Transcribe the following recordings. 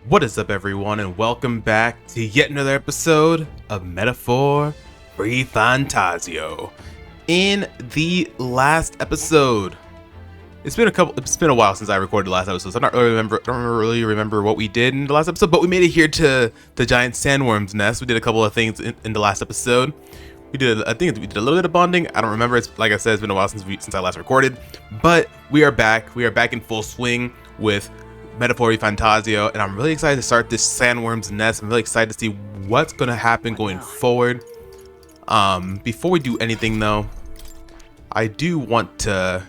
What is up, everyone, and welcome back to yet another episode of Metaphor ReFantazio. In the last episode, it's been a while since I recorded the last episode, so I don't really remember what we did in the last episode, but we made it here to the giant sandworm's nest. We did a couple of things in the last episode. I think we did a little bit of bonding. I don't remember. It's like I said, it's been a while since I last recorded, but we are back. We are back in full swing with Metaphor ReFantazio, and I'm really excited to start this sandworm's nest. I'm really excited to see what's gonna happen going forward. Before we do anything though, I do want to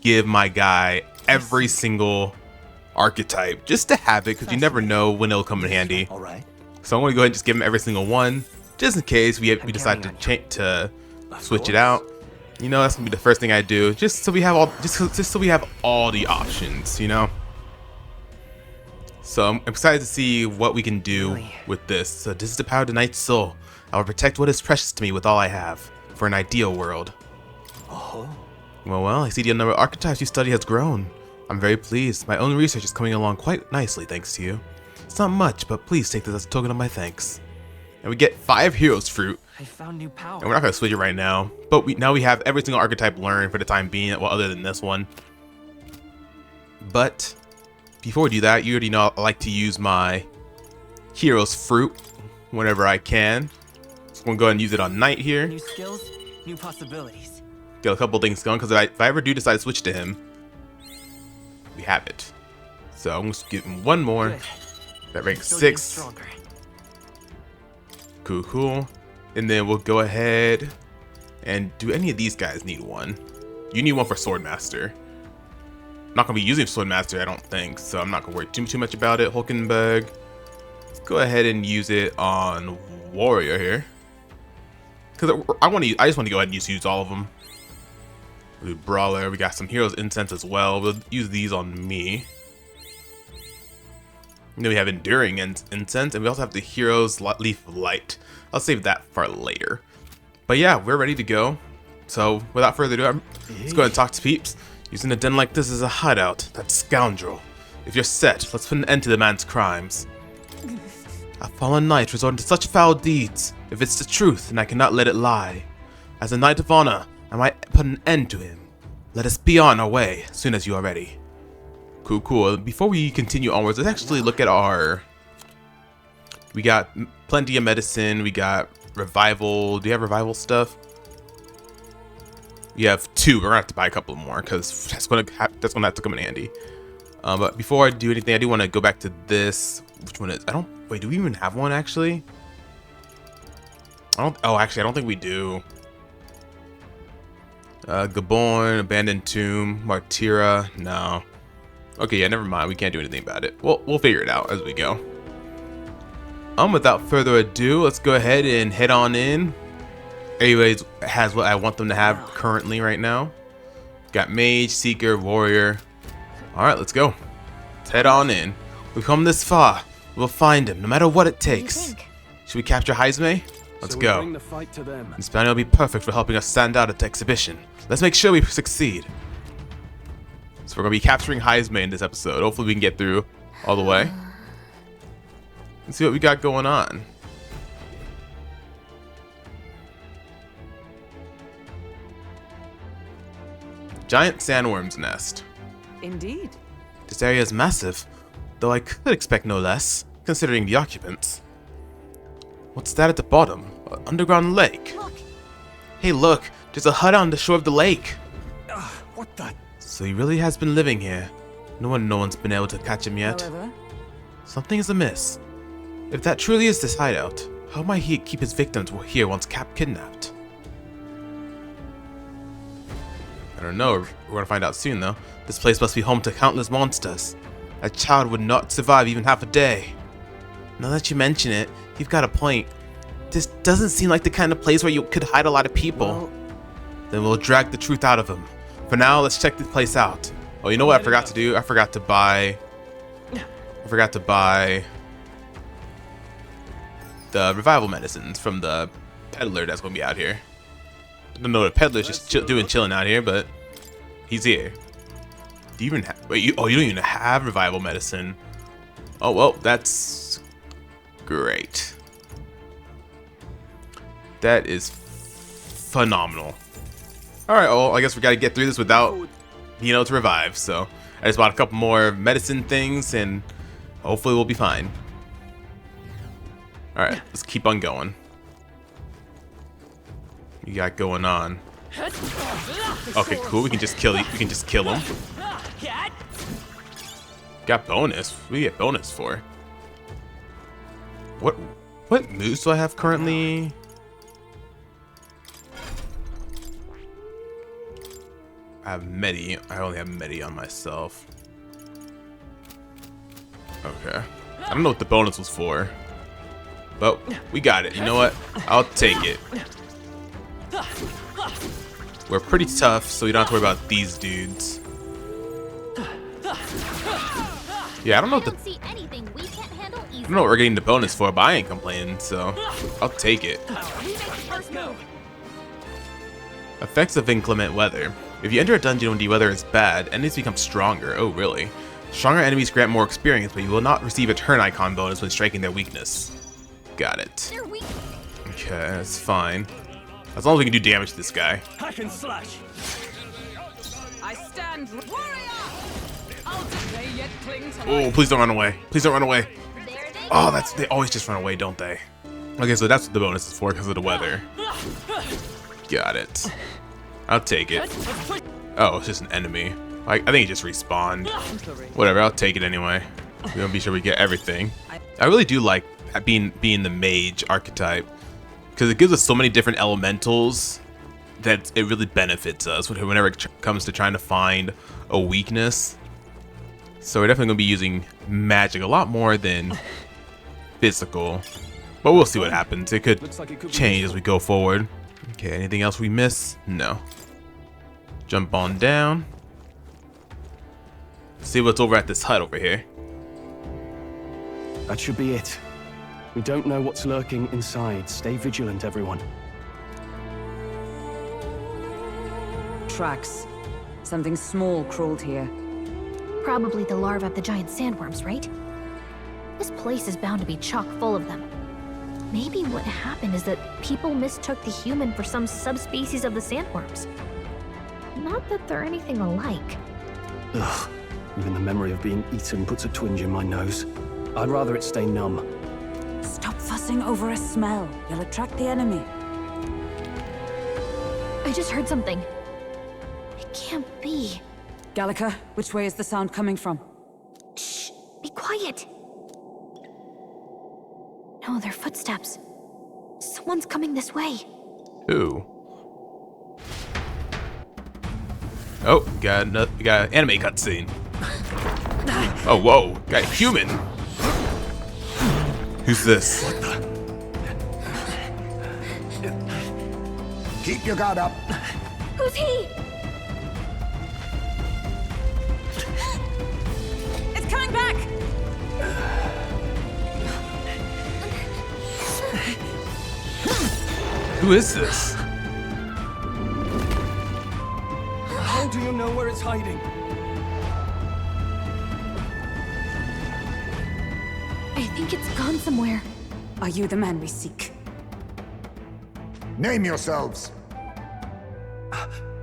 give my guy every single archetype just to have it, because you never know when it'll come in handy. All right. So I'm gonna go ahead and just give him every single one, just in case we decide to switch it out. You know, that's gonna be the first thing I do, just so we have all the options. You know. So I'm excited to see what we can do with this. So this is the power of the Knight's Soul. I will protect what is precious to me with all I have, for an ideal world. Oh. Well, I see the number of archetypes you study has grown. I'm very pleased. My own research is coming along quite nicely thanks to you. It's not much, but please take this as a token of my thanks. And we get 5 Heroes Fruit. I found new power. And we're not going to switch it right now, but now we have every single archetype learned for the time being, well, other than this one. But before we do that, you already know I like to use my Heroes Fruit whenever I can. So I'm going to go ahead and use it on Knight here. New skills, new possibilities. Get a couple things going, because if I ever do decide to switch to him, we have it. So I'm going to give him one more. Good. That ranks Still 6. stronger. Cool. And then we'll go ahead and do any of these guys need one? You need one for Swordmaster. Not gonna be using Swordmaster, I don't think, so I'm not gonna worry too much about it. Hulkenberg, let's go ahead and use it on Warrior here, because I just want to go ahead and use all of them. We'll do Brawler. We got some Heroes Incense as well. We'll use these on me. And then we have Enduring Incense, and we also have the Heroes Leaf of Light. I'll save that for later. But yeah, we're ready to go. So without further ado, let's go ahead and talk to peeps. Using a den like this as a hideout, that scoundrel. If you're set, let's put an end to the man's crimes. A fallen knight resorting to such foul deeds. If it's the truth, then I cannot let it lie. As a knight of honor, I might put an end to him. Let us be on our way, as soon as you are ready. Cool. Before we continue onwards, let's actually look at our... We got plenty of medicine, we got revival. Do you have revival stuff? You have 2. We're gonna have to buy a couple more, because that's gonna have to come in handy. But before I do anything, I do want to go back to this. Which one is? Wait, do we even have one actually? Oh, actually, I don't think we do. Gabon, Abandoned Tomb, Martira. No. Okay, yeah, never mind. We can't do anything about it. We'll figure it out as we go. Without further ado, let's go ahead and head on in. Everybody has what I want them to have currently right now. Got Mage, Seeker, Warrior. Alright, let's go. Let's head on in. We've come this far. We'll find him, no matter what it takes. Should we capture Heisme? Let's go. Bring the fight to them. This banner will be perfect for helping us stand out at the exhibition. Let's make sure we succeed. So we're going to be capturing Heisme in this episode. Hopefully we can get through all the way. Let's see what we got going on. Giant sandworm's nest. Indeed. This area is massive, though I could expect no less, considering the occupants. What's that at the bottom? An underground lake. Look. Hey look, there's a hut on the shore of the lake. What the? So he really has been living here. No one's been able to catch him yet. However, Something is amiss. If that truly is this hideout, how might he keep his victims here once kidnapped? I don't know, we're gonna find out soon though. This place must be home to countless monsters. A child would not survive even half a day. Now that you mention it, you've got a point. This doesn't seem like the kind of place where you could hide a lot of people. well, Then we'll drag the truth out of him. For now, let's check this place out. Oh, you know what I forgot to do? I forgot to buy the revival medicines from the peddler that's gonna be out here. I don't know, the peddler's just chilling out here, but he's here. Do you even have? Wait, you don't even have revival medicine. Oh, well, that's great. That is phenomenal. Alright, well, I guess we gotta get through this without being able to revive, so I just bought a couple more medicine things, and hopefully we'll be fine. Alright, let's keep on going. We got going on. Okay, cool, we can just kill him. Got bonus. What do we get bonus for? What moves do I have currently? I have Medi. I only have Medi on myself. Okay. I don't know what the bonus was for. But we got it. You know what? I'll take it. We're pretty tough, so we don't have to worry about these dudes. Yeah, I don't know what I don't know what we're getting the bonus for, but I ain't complaining, so I'll take it. Effects of inclement weather. If you enter a dungeon when the weather is bad, enemies become stronger. Oh, really? Stronger enemies grant more experience, but you will not receive a turn icon bonus when striking their weakness. Got it. Okay, that's fine. As long as we can do damage to this guy. Hack and slash. I stand warrior. They yet cling to Oh, please don't run away. Please don't run away. Oh, they always just run away, don't they? Okay, so that's what the bonus is for because of the weather. Got it. I'll take it. Oh, it's just an enemy. I think he just respawned. Whatever, I'll take it anyway. We're gonna be sure we get everything. I really do like being the mage archetype because it gives us so many different elementals that it really benefits us whenever it comes to trying to find a weakness. So we're definitely gonna be using magic a lot more than physical, but we'll see what happens. It could change as we go forward. Okay, anything else we miss? No. Jump on down. See what's over at this hut over here. That should be it. We don't know what's lurking inside. Stay vigilant, everyone. Tracks. Something small crawled here. Probably the larvae of the giant sandworms, right? This place is bound to be chock full of them. Maybe what happened is that people mistook the human for some subspecies of the sandworms. Not that they're anything alike. Ugh. Even the memory of being eaten puts a twinge in my nose. I'd rather it stay numb. Stop fussing over a smell. You'll attract the enemy. I just heard something. It can't be. Gallica, which way is the sound coming from? Shh! Be quiet! No, they're footsteps. Someone's coming this way. Who? Oh, got an anime cutscene. Oh, whoa, got a human. Who's this? Keep your guard up. Who's he? It's coming back! Who is this? How do you know where it's hiding? I think it's gone somewhere. Are you the man we seek? Name yourselves.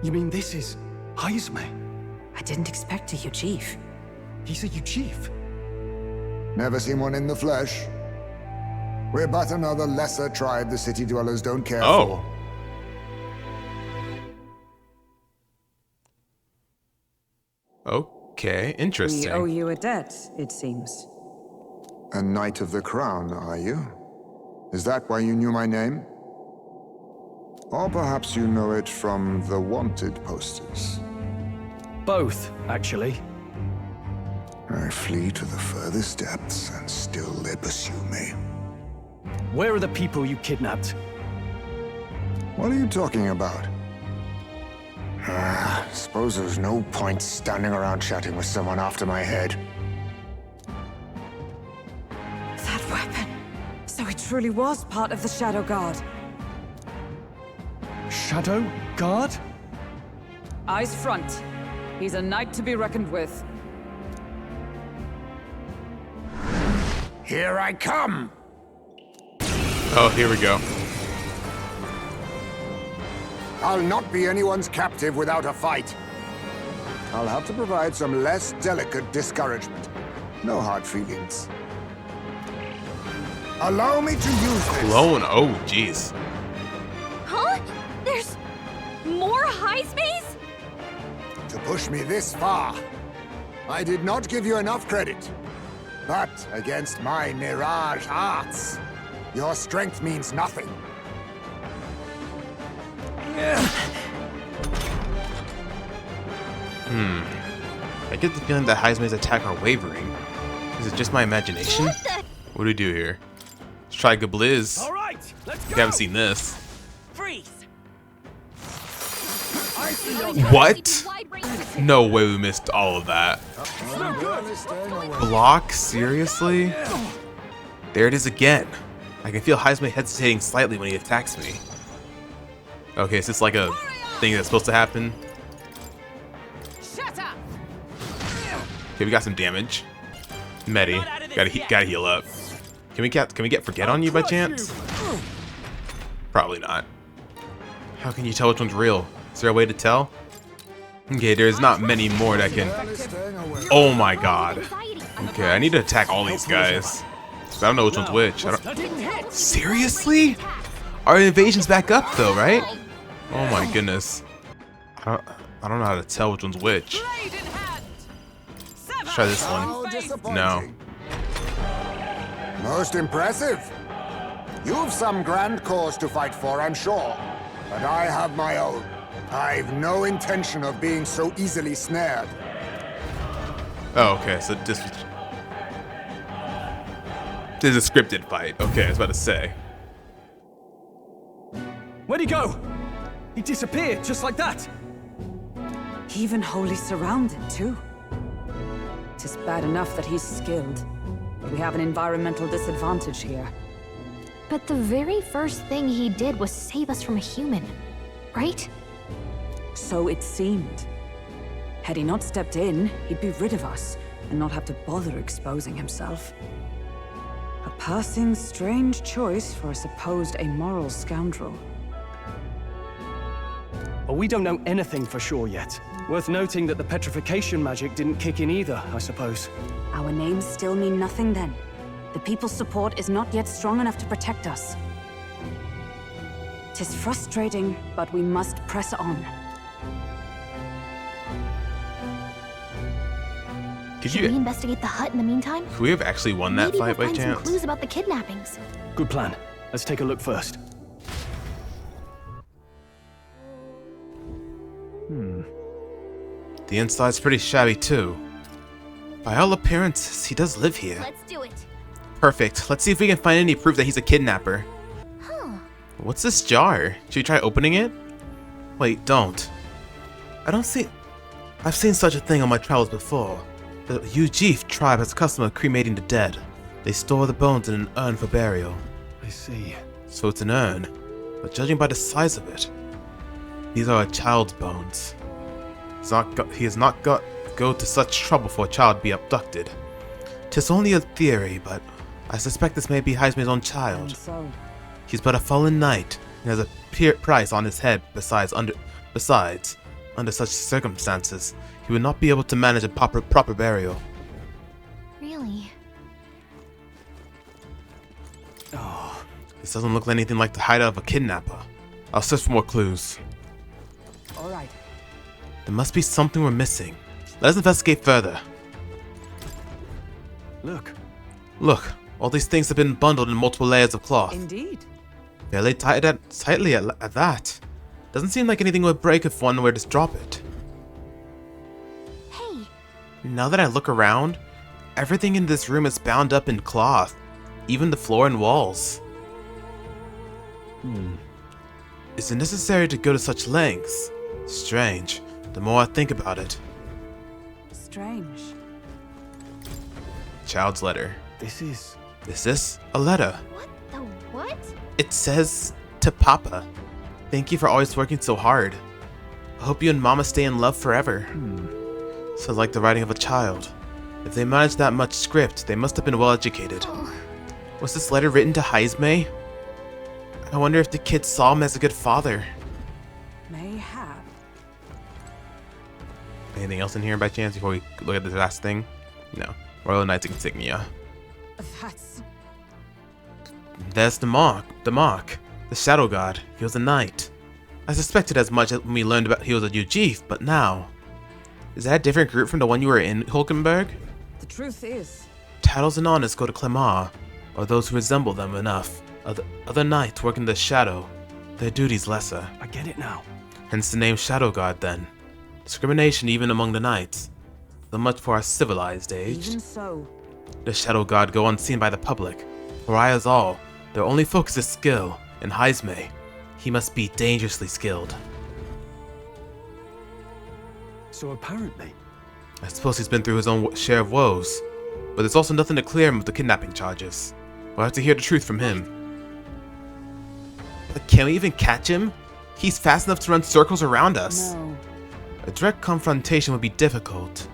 You mean this is Heisme? I didn't expect you, Chief. He's a chief. Never seen one in the flesh. We're but another lesser tribe the city dwellers don't care Oh. for. Okay, We interesting. owe you a debt, it seems. A Knight of the Crown, are you? Is that why you knew my name? Or perhaps you know it from the wanted posters. Both, actually. I flee to the furthest depths, and still they pursue me. Where are the people you kidnapped? What are you talking about? Suppose there's no point standing around chatting with someone after my head. That weapon! So it truly was part of the Shadow Guard. Shadow Guard? Eyes front. He's a knight to be reckoned with. Here I come! Oh, here we go. I'll not be anyone's captive without a fight. I'll have to provide some less delicate discouragement. No hard feelings. Allow me to use this. Clone. Oh, jeez. Huh? There's more Heismays? To push me this far. I did not give you enough credit. But against my mirage arts, your strength means nothing. I get the feeling that Heismay's attack are wavering. Is it just my imagination? What do we do here? Let's try Gabliz. All right, let's go. We haven't seen this. Freeze. What? No way we missed all of that. Block? Seriously? There it is again. I can feel Heismay hesitating slightly when he attacks me. Okay, is this like a thing that's supposed to happen? Shut up. Okay, we got some damage. Medi, gotta heal up. Can we get Forget on you by chance? Probably not. How can you tell which one's real? Is there a way to tell? Okay, there's not many more that can. Oh my god. Okay, I need to attack all these guys. I don't know which one's which. Seriously? Our invasion's back up though, right? Oh my goodness. I don't know how to tell which one's which. Let's try this one. No. Most impressive. You've some grand cause to fight for, I'm sure. But I have my own. I've no intention of being so easily snared. Oh, okay, so this is a scripted fight. Okay, I was about to say. Where'd he go? He disappeared just like that. Even wholly surrounded, too. 'Tis bad enough that he's skilled, but we have an environmental disadvantage here. But the very first thing he did was save us from a human, right? So it seemed. Had he not stepped in, he'd be rid of us, and not have to bother exposing himself. A passing, strange choice for a supposed amoral scoundrel. Well, we don't know anything for sure yet. Worth noting that the petrification magic didn't kick in either, I suppose. Our names still mean nothing then. The people's support is not yet strong enough to protect us. 'Tis frustrating, but we must press on. Could Should we you? investigate the hut in the meantime? Could we have actually won that Maybe fight we'll by find some chance? clues about the kidnappings. Good plan. Let's take a look first. The inside's pretty shabby too. By all appearances, he does live here. Let's do it. Perfect. Let's see if we can find any proof that he's a kidnapper. Huh. What's this jar? Should we try opening it? Wait, don't. I've seen such a thing on my travels before. The Ujif tribe has a custom of cremating the dead. They store the bones in an urn for burial. I see. So it's an urn, but judging by the size of it, these are a child's bones. He has not got go to such trouble for a child to be abducted. 'Tis only a theory, but I suspect this may be Heismay's own child. And so, He's but a fallen knight, and has a price on his head. Besides, under such circumstances, he would not be able to manage a proper burial. Really? This doesn't look anything like the hideout of a kidnapper. I'll search for more clues. all right. There must be something we're missing. Let us investigate further. Look. Look, all these things have been bundled in multiple layers of cloth. Indeed. Fairly tightly at that. Doesn't seem like anything would break if one were to drop it. Hey, Now that I look around, everything in this room is bound up in cloth, even the floor and walls. Is it necessary to go to such lengths? Strange, the more I think about it. Strange. Child's letter. This is... Is this a letter? what the what? It says, to Papa, thank you for always working so hard. I hope you and Mama stay in love forever. Sounds like the writing of a child. If they managed that much script, they must have been well educated. Oh, Was this letter written to Heisme? I wonder if the kid saw him as a good father. May have. Anything else in here by chance before we look at this last thing? No. Royal Knight's insignia. There's the mark. The Shadow God. He was a knight. I suspected as much when we learned about he was a new chief, but now... Is that a different group from the one you were in, Hulkenberg? The truth is... Titles and honors go to Clemar, or those who resemble them enough. Other knights work in the shadow. Their duties lesser. I get it now. Hence the name Shadow God then. Discrimination even among the knights. Though much for our civilized age. Even so. The Shadow God go unseen by the public. For I as all, their only focus is skill, and Heisme, he must be dangerously skilled. So apparently... I suppose he's been through his own share of woes, but there's also nothing to clear him of the kidnapping charges. We'll have to hear the truth from him. But can we even catch him? He's fast enough to run circles around us. No. A direct confrontation would be difficult.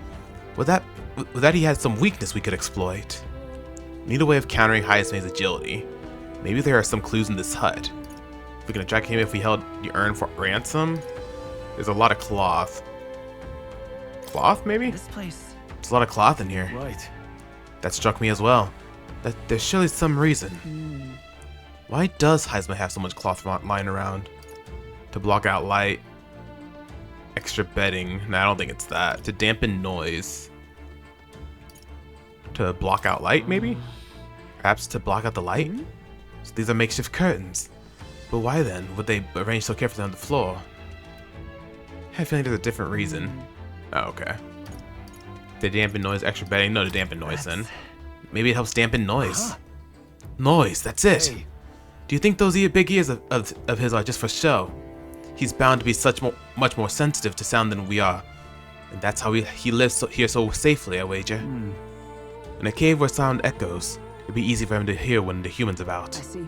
With that he had some weakness we could exploit. Need a way of countering Heisme's agility. Maybe there are some clues in this hut. We can attract him if we held the urn for ransom. There's a lot of cloth. Cloth, maybe? This place. There's a lot of cloth in here. Right. That struck me as well. That there's surely some reason. Why does Heisme have so much cloth lying around? To block out light. Extra bedding. No, I don't think it's that. To dampen noise. To block out light, maybe? Perhaps to block out the light? So these are makeshift curtains. But why then would they arrange so carefully on the floor? I have a feeling there's a different reason. Oh, okay. To dampen noise, extra bedding? No, to dampen noise then. Maybe it helps dampen noise. Noise, that's it. Hey. Do you think those big ears of his are just for show? He's bound to be much more sensitive to sound than we are. And that's how he lives here so safely, I wager. In a cave where sound echoes, it'd be easy for him to hear when the human's about. I see.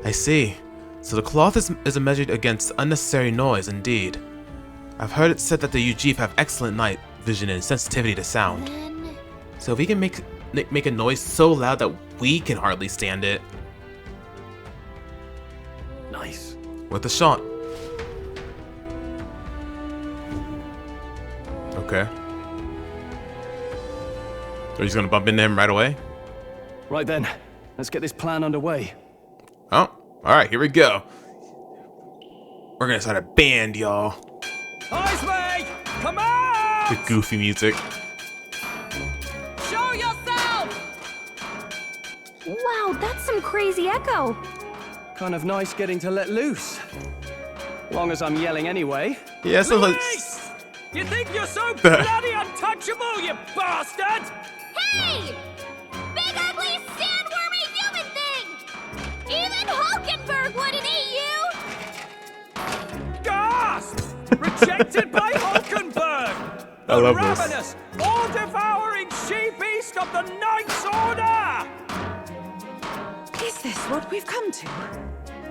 I see. So the cloth is measured against unnecessary noise, indeed. I've heard it said that the UGF have excellent night vision and sensitivity to sound. Then... So if he can make a noise so loud that we can hardly stand it. Nice. Worth a shot. Okay. So he's gonna bump into him right away? Right then, let's get this plan underway. Oh, alright, here we go. We're gonna start a band, y'all. Heisme! Come on! The goofy music. Show yourself! Wow, that's some crazy echo. Kind of nice getting to let loose. Long as I'm yelling anyway. Yeah, so like... Luis! You think you're so bloody untouchable, you bastard? Hey! Big ugly sandwormy human thing! Even Hulkenberg wouldn't eat you! Gasp! Rejected by Hulkenberg! I love this. Ravenous, all-devouring she-beast of the Knight's Order! Is this what we've come to?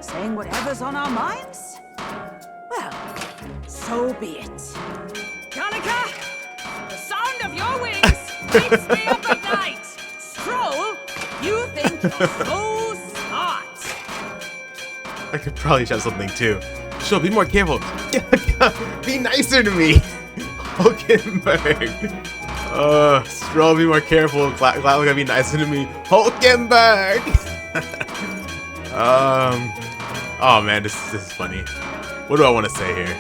Saying whatever's on our minds? Well, so be it. Gallica! The sound of your wings wakes me up at night! Stroll, you think you're so smart! I could probably shout something too. Sure, be more careful. Be nicer to me. Hulkenberg. Stroll, be more careful. Glad we're gonna be nicer to me. Hulkenberg. Oh man, this is funny. What do I want to say here?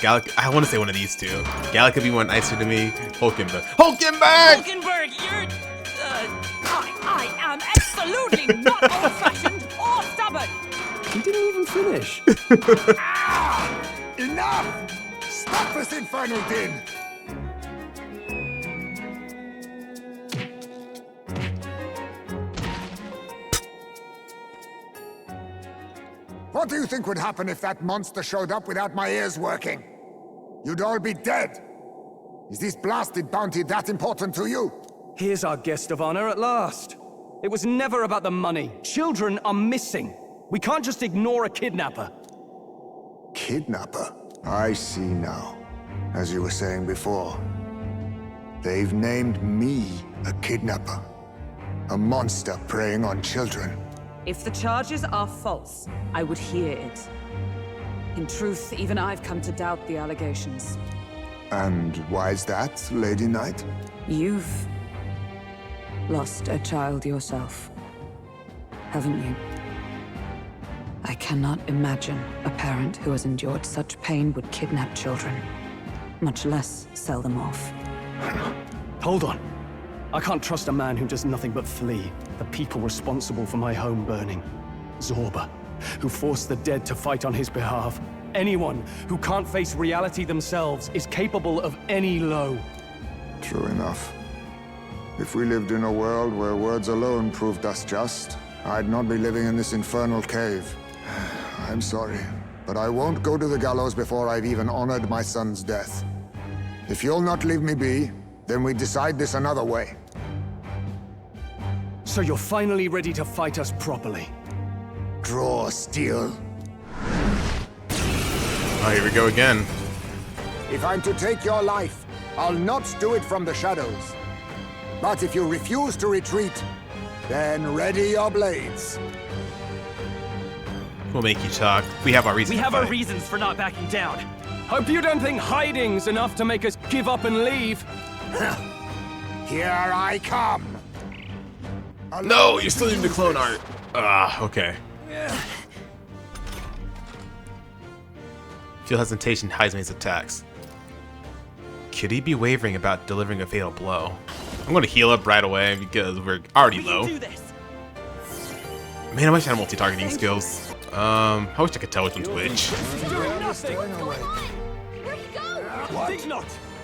Gallic, I want to say one of these two. Gallic could be more nicer to me. Hulkenberg. Hulkenberg! Hulkenberg, you're... I am absolutely not old-fashioned or stubborn! He didn't even finish. Enough! Stop this infernal din! What do you think would happen if that monster showed up without my ears working? You'd all be dead. Is this blasted bounty that important to you? Here's our guest of honor at last. It was never about the money. Children are missing. We can't just ignore a kidnapper. Kidnapper? I see now. As you were saying before, they've named me a kidnapper. A monster preying on children. If the charges are false, I would hear it. In truth, even I've come to doubt the allegations. And why's that, Lady Knight? You've lost a child yourself, haven't you? I cannot imagine a parent who has endured such pain would kidnap children, much less sell them off. Hold on. I can't trust a man who does nothing but flee the people responsible for my home burning. Zorba, who forced the dead to fight on his behalf. Anyone who can't face reality themselves is capable of any low. True enough. If we lived in a world where words alone proved us just, I'd not be living in this infernal cave. I'm sorry, but I won't go to the gallows before I've even honored my son's death. If you'll not leave me be, then we decide this another way. So you're finally ready to fight us properly. Draw steel. Oh, here we go again. If I'm to take your life, I'll not do it from the shadows. But if you refuse to retreat, then ready your blades. We'll make you talk. We have our reasons. We have our reasons for not backing down. Hope you don't think hiding's enough to make us give up and leave. Here I come. No, you're still using the clone art. Okay. Feel hesitation hides his attacks. Could he be wavering about delivering a fatal blow? I'm gonna heal up right away because we're already low. Man, I wish I had multi-targeting skills. I wish I could tell which one's which.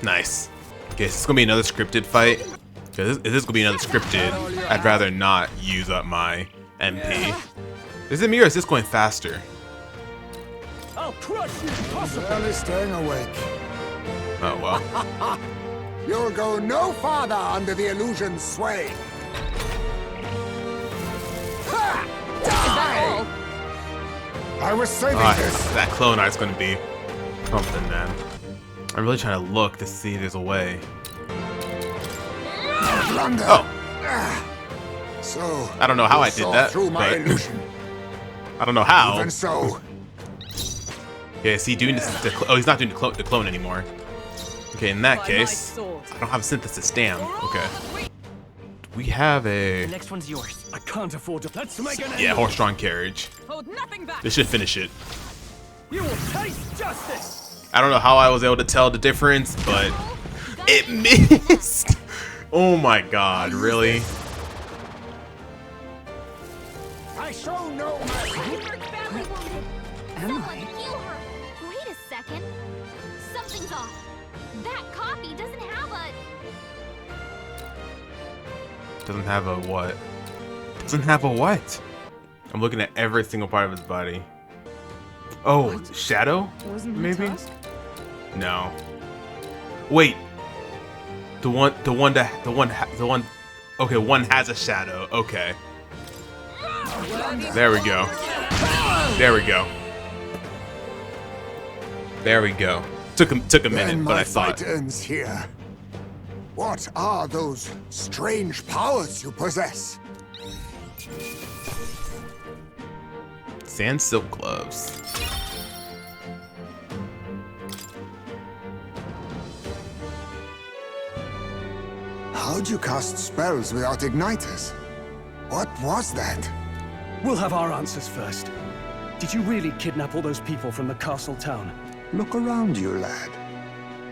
Nice. Okay, is this gonna be another scripted fight? If this is gonna be another scripted, I'd rather not use up my MP. Is it me or is this going faster? I'll crush you. Barely staying awake. Oh well. You'll go no farther under the illusion's sway. Ha! Die! I was saving this. That clone art's gonna be something, man. I'm really trying to look to see if there's a way. Oh. So I don't know how I did that, through my but illusion. I don't know how. Even so. Yeah, is he doing this? Oh, he's not doing the clone anymore. Okay, in that case, I don't have a synthesis. Damn. Okay. We have a. The next one's yours. I can't afford to. Let's make an end. Yeah, horse-drawn carriage. Hold nothing back. This should finish it. You will taste justice. I don't know how I was able to tell the difference, but it missed. Oh my god, really? I show no mercy. Someone heal her. Wait a second. Something's off. That copy doesn't have a... Doesn't have a what? Doesn't have a what? I'm looking at every single part of his body. Oh, what? Shadow? Maybe? No. Wait. The one. Okay, one has a shadow. Okay. There we go. There we go. There we go. Took a minute, but I thought. Fight ends here. What are those strange powers you possess? Sand silk gloves. How'd you cast spells without igniters? What was that? We'll have our answers first. Did you really kidnap all those people from the castle town? Look around you, lad.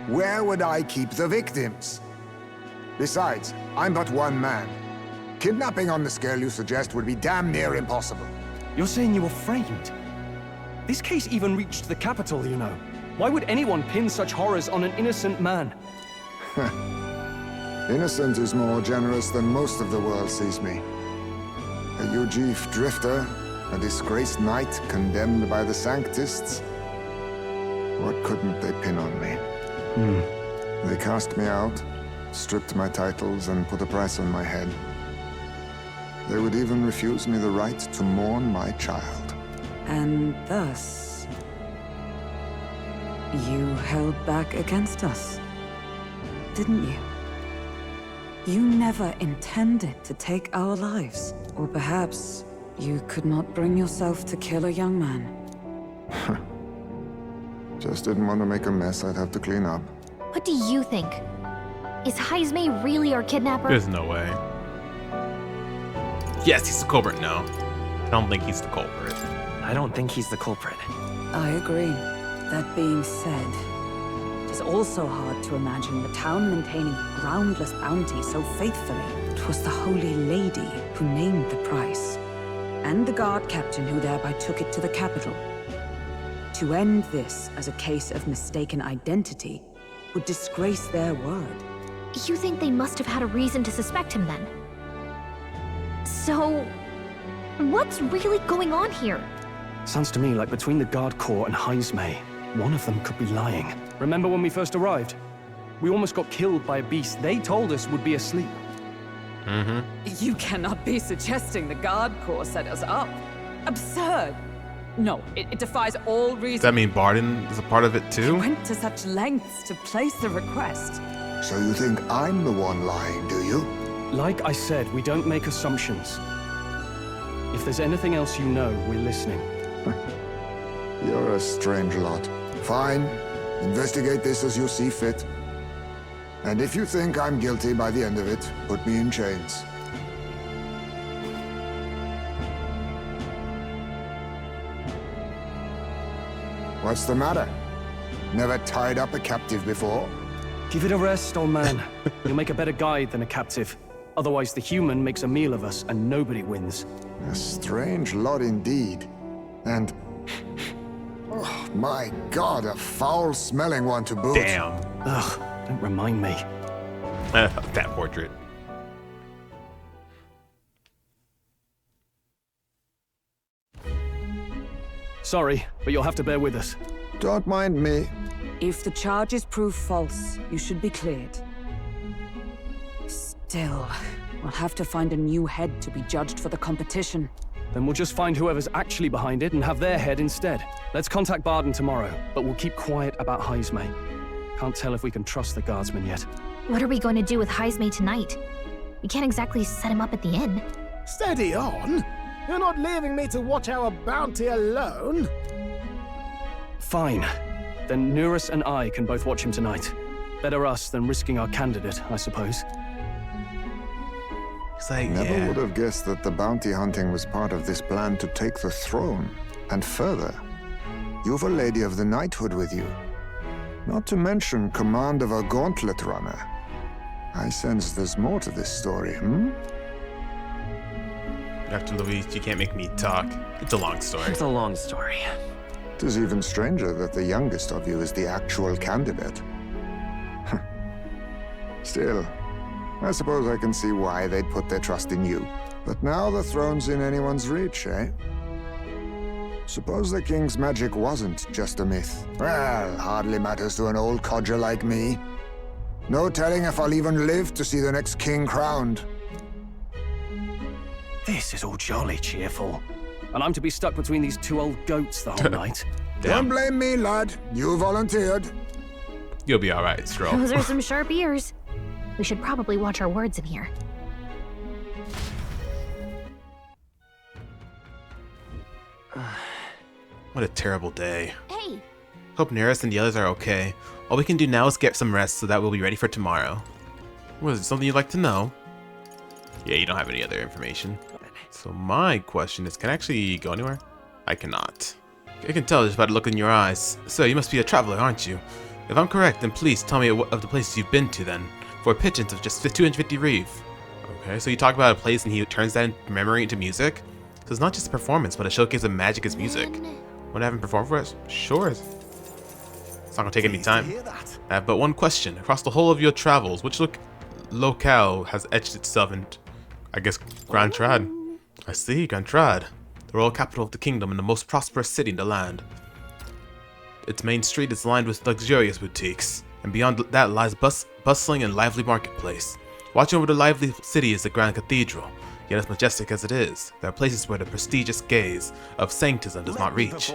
Where would I keep the victims? Besides, I'm but one man. Kidnapping on the scale you suggest would be damn near impossible. You're saying you were framed? This case even reached the capital, you know. Why would anyone pin such horrors on an innocent man? Innocent is more generous than most of the world sees me. A Ujif drifter, a disgraced knight condemned by the Sanctists. What couldn't they pin on me? They cast me out, stripped my titles, and put a price on my head. They would even refuse me the right to mourn my child. And thus, you held back against us, didn't you? You never intended to take our lives. Or perhaps you could not bring yourself to kill a young man. Just didn't want to make a mess I'd have to clean up. What do you think? Is Heismay really our kidnapper? There's no way. Yes, he's the culprit. No, I don't think he's the culprit. I don't think he's the culprit. I agree. That being said, it is also hard to imagine the town maintaining groundless bounty so faithfully. It was the Holy Lady who named the price, and the guard captain who thereby took it to the capital. To end this as a case of mistaken identity would disgrace their word. You think they must have had a reason to suspect him then? So, what's really going on here? Sounds to me like between the Guard Corps and Heismay, one of them could be lying. Remember when we first arrived? We almost got killed by a beast they told us would be asleep. You cannot be suggesting the Guard Corps set us up. Absurd. No, it defies all reason. Does that mean Barden is a part of it too? Went to such lengths to place the request. So you think I'm the one lying, do you? Like I said, we don't make assumptions. If there's anything else you know, we're listening. You're a strange lot. Fine. Investigate this as you see fit. And if you think I'm guilty by the end of it, put me in chains. What's the matter? Never tied up a captive before? Give it a rest, old man. You'll make a better guide than a captive. Otherwise, the human makes a meal of us, and nobody wins. A strange lot indeed. And... oh, my God, a foul-smelling one to boot. Damn. Ugh, don't remind me. That portrait. Sorry, but you'll have to bear with us. Don't mind me. If the charges prove false, you should be cleared. Still, we'll have to find a new head to be judged for the competition. Then we'll just find whoever's actually behind it and have their head instead. Let's contact Barden tomorrow, but we'll keep quiet about Heismay. Can't tell if we can trust the guardsman yet. What are we going to do with Heismay tonight? We can't exactly set him up at the inn. Steady on! You're not leaving me to watch our bounty alone! Fine. Then Nurus and I can both watch him tonight. Better us than risking our candidate, I suppose. It's like, Never yeah. would have guessed that the bounty hunting was part of this plan to take the throne. And further, you've a lady of the knighthood with you. Not to mention command of a gauntlet runner. I sense there's more to this story, Dr. Louise, you can't make me talk. It's a long story. It's a long story. It is even stranger that the youngest of you is the actual candidate. Still, I suppose I can see why they'd put their trust in you. But now the throne's in anyone's reach, eh? Suppose the king's magic wasn't just a myth. Well, hardly matters to an old codger like me. No telling if I'll even live to see the next king crowned. This is all jolly cheerful. And I'm to be stuck between these two old goats the whole night. Don't blame me, lad. You volunteered. You'll be alright, Stroll. Those are some sharp ears. We should probably watch our words in here. What a terrible day. Hey! Hope Neris and the others are okay. All we can do now is get some rest so that we'll be ready for tomorrow. Was it something you'd like to know? Yeah, you don't have any other information. So my question is, can I actually go anywhere? I cannot. I can tell just by the look in your eyes. So you must be a traveler, aren't you? If I'm correct, then please tell me of the places you've been to then, for a pittance of just 250 reeve. Okay, so you talk about a place and he turns that memory into music? So it's not just a performance, but a showcase of magic as music. Want to have him perform for us? Sure. It's not gonna take any time. I have but one question. Across the whole of your travels, which locale has etched itself in, I guess, Grand Trad? I see, Grand Trad, the royal capital of the kingdom and the most prosperous city in the land. Its main street is lined with luxurious boutiques, and beyond that lies a bustling and lively marketplace. Watching over the lively city is the Grand Cathedral, yet as majestic as it is, there are places where the prestigious gaze of sanctism does not reach.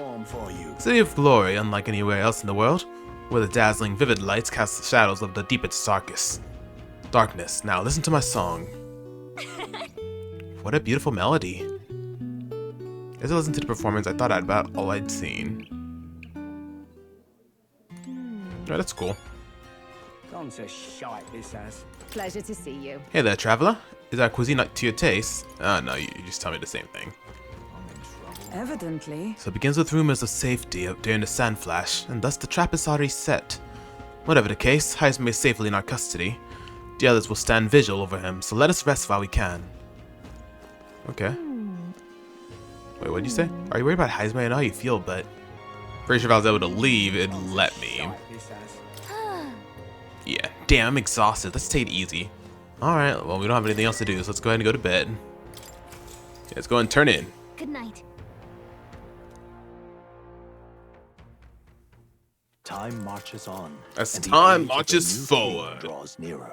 City of glory, unlike anywhere else in the world, where the dazzling, vivid lights cast the shadows of the deepest darkness. Darkness, now listen to my song. What a beautiful melody. As I listened to the performance, I thought about all I'd seen. Oh, that's cool. Pleasure to see you. Hey there, traveler. Is our cuisine not to your taste? No, you just tell me the same thing. Evidently. So it begins with rumors of safety during the sand flash, and thus the trap is already set. Whatever the case, Heisman is safely in our custody. The others will stand vigil over him, so let us rest while we can. Okay. Wait, what'd you say? Are you worried about Heisman? I know how you feel, but... Pretty sure if I was able to leave, it'd let me. Yeah, damn, I'm exhausted. Let's take it easy. Alright, well, we don't have anything else to do, so let's go ahead and go to bed. Yeah, let's go and turn in. Good night. Time marches on. As and the time age of the marches new king forward. draws nearer.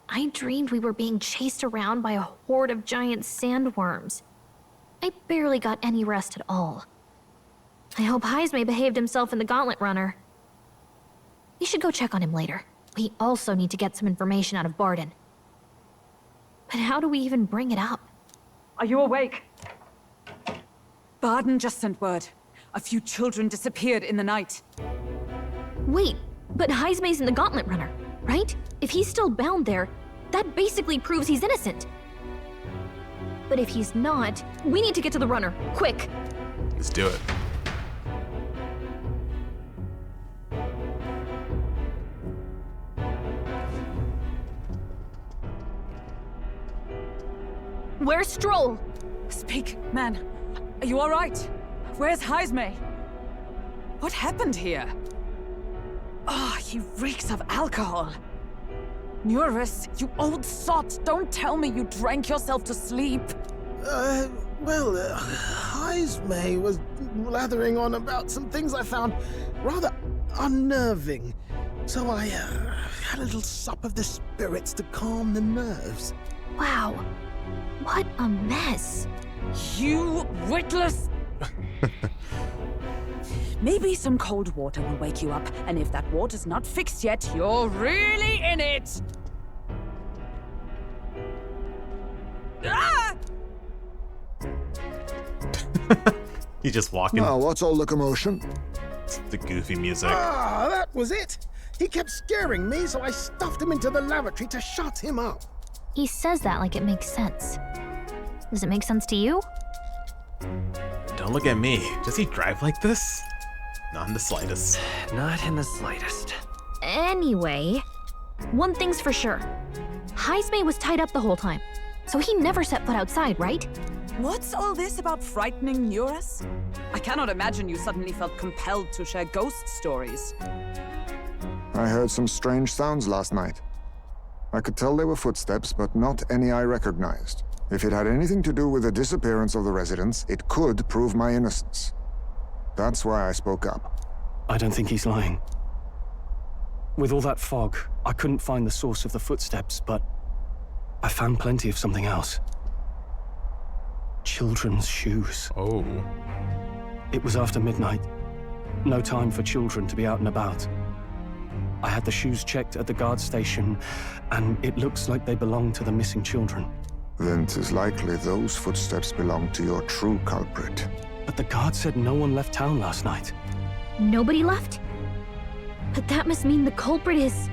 I dreamed we were being chased around by a horde of giant sandworms. I barely got any rest at all. I hope Heisman behaved himself in the Gauntlet Runner. We should go check on him later. We also need to get some information out of Barden. But how do we even bring it up? Are you awake? Barden just sent word. A few children disappeared in the night. Wait, but Heisman's in the Gauntlet Runner, right? If he's still bound there, that basically proves he's innocent. But if he's not, we need to get to the runner, quick. Let's do it. Where's Stroll? Speak, man. Are you all right? Where's Heisman? What happened here? Oh, he reeks of alcohol. Eurus, you old sot, don't tell me you drank yourself to sleep. Heisman was blathering on about some things I found rather unnerving. So I had a little sup of the spirits to calm the nerves. Wow, what a mess. You witless... Maybe some cold water will wake you up, and if that water's not fixed yet, you're really in it! Ah! He's just walking. Now, what's all the commotion? The goofy music. Ah, that was it. He kept scaring me, so I stuffed him into the lavatory to shut him up. He says that like it makes sense. Does it make sense to you? Don't look at me. Does he drive like this? Not in the slightest. Not in the slightest. Anyway, one thing's for sure. Heisman was tied up the whole time, so he never set foot outside, right? What's all this about frightening Eurus? I cannot imagine you suddenly felt compelled to share ghost stories. I heard some strange sounds last night. I could tell they were footsteps, but not any I recognized. If it had anything to do with the disappearance of the residents, it could prove my innocence. That's why I spoke up. I don't think he's lying. With all that fog, I couldn't find the source of the footsteps, but I found plenty of something else. Children's shoes. Oh. It was after midnight. No time for children to be out and about. I had the shoes checked at the guard station, and it looks like they belong to the missing children. Then 'tis likely those footsteps belong to your true culprit. But the guard said no one left town last night. Nobody left? But that must mean the culprit is...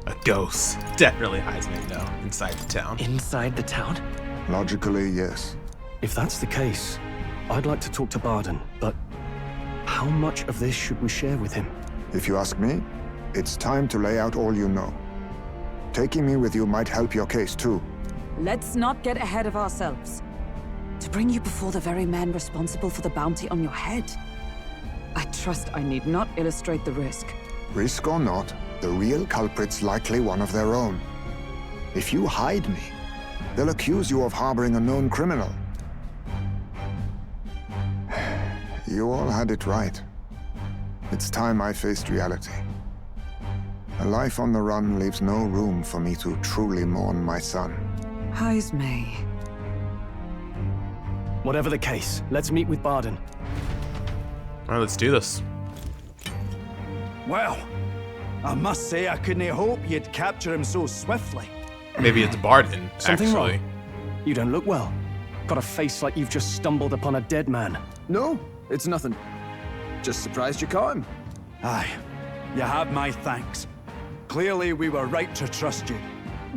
A ghost. Definitely Heisman, though, inside the town. Inside the town? Logically, yes. If that's the case, I'd like to talk to Barden, but how much of this should we share with him? If you ask me, it's time to lay out all you know. Taking me with you might help your case, too. Let's not get ahead of ourselves. To bring you before the very man responsible for the bounty on your head. I trust I need not illustrate the risk. Risk or not, the real culprit's likely one of their own. If you hide me, they'll accuse you of harboring a known criminal. You all had it right. It's time I faced reality. A life on the run leaves no room for me to truly mourn my son. Heisman. Whatever the case, let's meet with Barden. Alright, let's do this. Well, I must say I couldn't hope you'd capture him so swiftly. Maybe it's Barden, Something actually. wrong? You don't look well. Got a face like you've just stumbled upon a dead man. No, it's nothing. Just surprised you caught him. Aye, you have my thanks. Clearly we were right to trust you.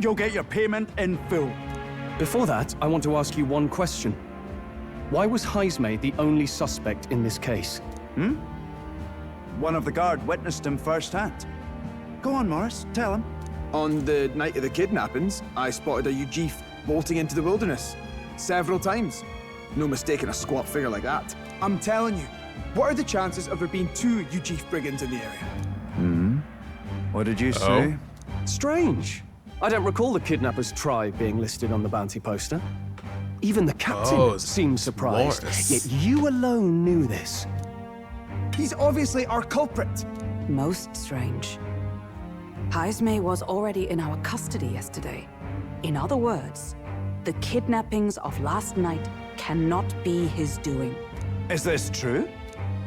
You'll get your payment in full. Before that, I want to ask you one question. Why was Heismay the only suspect in this case? One of the guard witnessed him firsthand. Go on, Morris, tell him. On the night of the kidnappings, I spotted a Ujif bolting into the wilderness. Several times. No mistaking a squat figure like that. I'm telling you, what are the chances of there being 2 Ujif brigands in the area? What did you say? Strange. I don't recall the kidnappers' tribe being listed on the bounty poster. Even the captain Oh, seemed surprised, Morris. yet you alone knew this. He's obviously our culprit. Most strange. Heismay was already in our custody yesterday. In other words, the kidnappings of last night cannot be his doing. Is this true?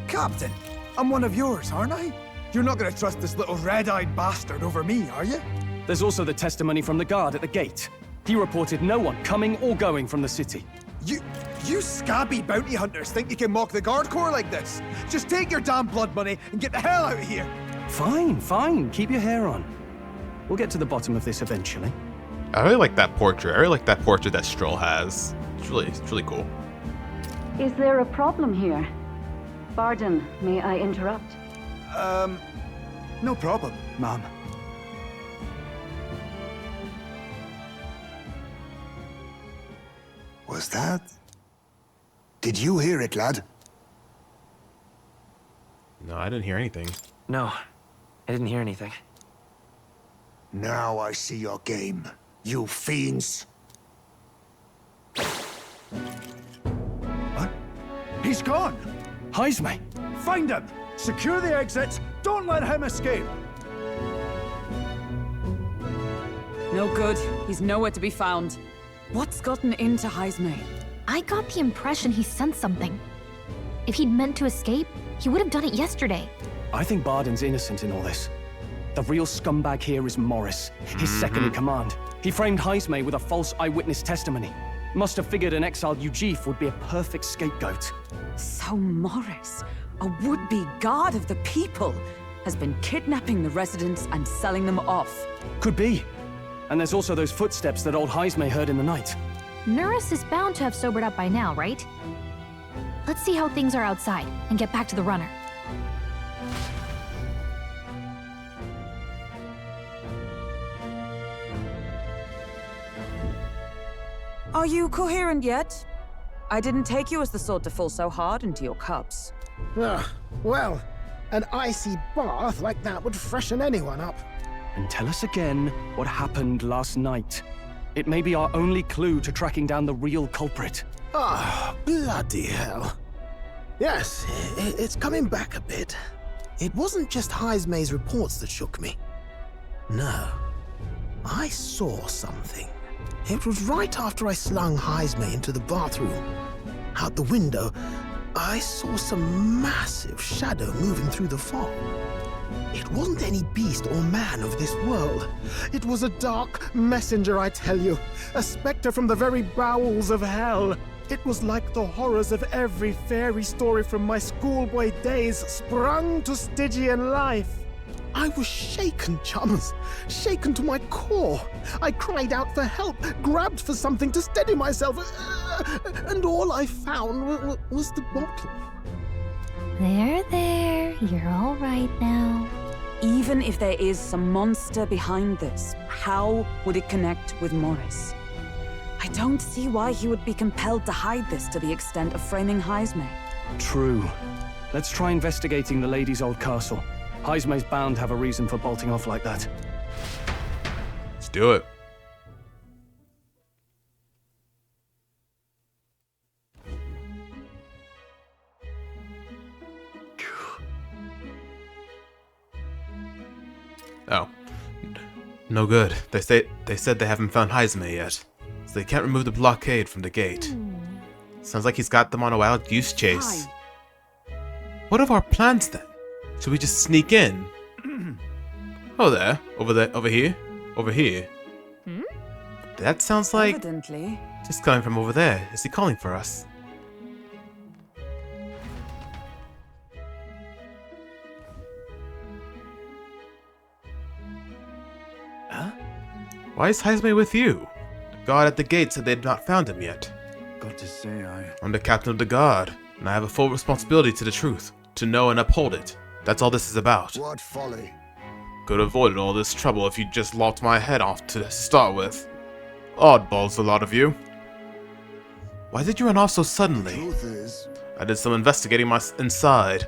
Captain, I'm one of yours, aren't I? You're not gonna trust this little red-eyed bastard over me, are you? There's also the testimony from the guard at the gate. He reported no one coming or going from the city. You scabby bounty hunters think you can mock the Guard Corps like this? Just take your damn blood money and get the hell out of here! Fine, fine. Keep your hair on. We'll get to the bottom of this eventually. I really like that portrait. I really like that portrait that Stroll has. It's really cool. Is there a problem here? Barden, may I interrupt? No problem, ma'am. Was that? Did you hear it, lad? No, I didn't hear anything. No, I didn't hear anything. Now I see your game, you fiends. What? He's gone! Heismay! Find him! Secure the exits! Don't let him escape! No good. He's nowhere to be found. What's gotten into Heismay? I got the impression he sensed something. If he'd meant to escape, he would have done it yesterday. I think Barden's innocent in all this. The real scumbag here is Morris, his second in command. He framed Heismay with a false eyewitness testimony. Must have figured an exiled Ujif would be a perfect scapegoat. So Morris, a would-be guard of the people, has been kidnapping the residents and selling them off. Could be. And there's also those footsteps that old Heismay heard in the night. Norris is bound to have sobered up by now, right? Let's see how things are outside and get back to the runner. Are you coherent yet? I didn't take you as the sort to fall so hard into your cups. Well, an icy bath like that would freshen anyone up. And tell us again what happened last night. It may be our only clue to tracking down the real culprit. Bloody hell. Yes, it's coming back a bit. It wasn't just Heismay's reports that shook me. No, I saw something. It was right after I slung Heismay into the bathroom. Out the window, I saw some massive shadow moving through the fog. It wasn't any beast or man of this world. It was a dark messenger, I tell you. A specter from the very bowels of hell. It was like the horrors of every fairy story from my schoolboy days sprung to Stygian life. I was shaken, chums. Shaken to my core. I cried out for help, grabbed for something to steady myself, and all I found was the bottle. There. You're all right now. Even if there is some monster behind this, how would it connect with Morris? I don't see why he would be compelled to hide this to the extent of framing Heismay. True. Let's try investigating the lady's old castle. Heismay's bound to have a reason for bolting off like that. Let's do it. Oh. No good. They said they haven't found Heismay yet, so they can't remove the blockade from the gate. Sounds like he's got them on a wild goose chase. Skye. What of our plans then? Should we just sneak in? Oh there. Over here. Over here. That sounds like Evidently. just coming from over there. Is he calling for us? Huh? Why is Heisme with you? The guard at the gate said they had not found him yet. Got to say, I'm the captain of the guard, and I have a full responsibility to the truth, to know and uphold it. That's all this is about. What folly. Could have avoided all this trouble if you just lopped my head off to start with. Oddballs, a lot of you. Why did you run off so suddenly? Truth is, I did some investigating inside.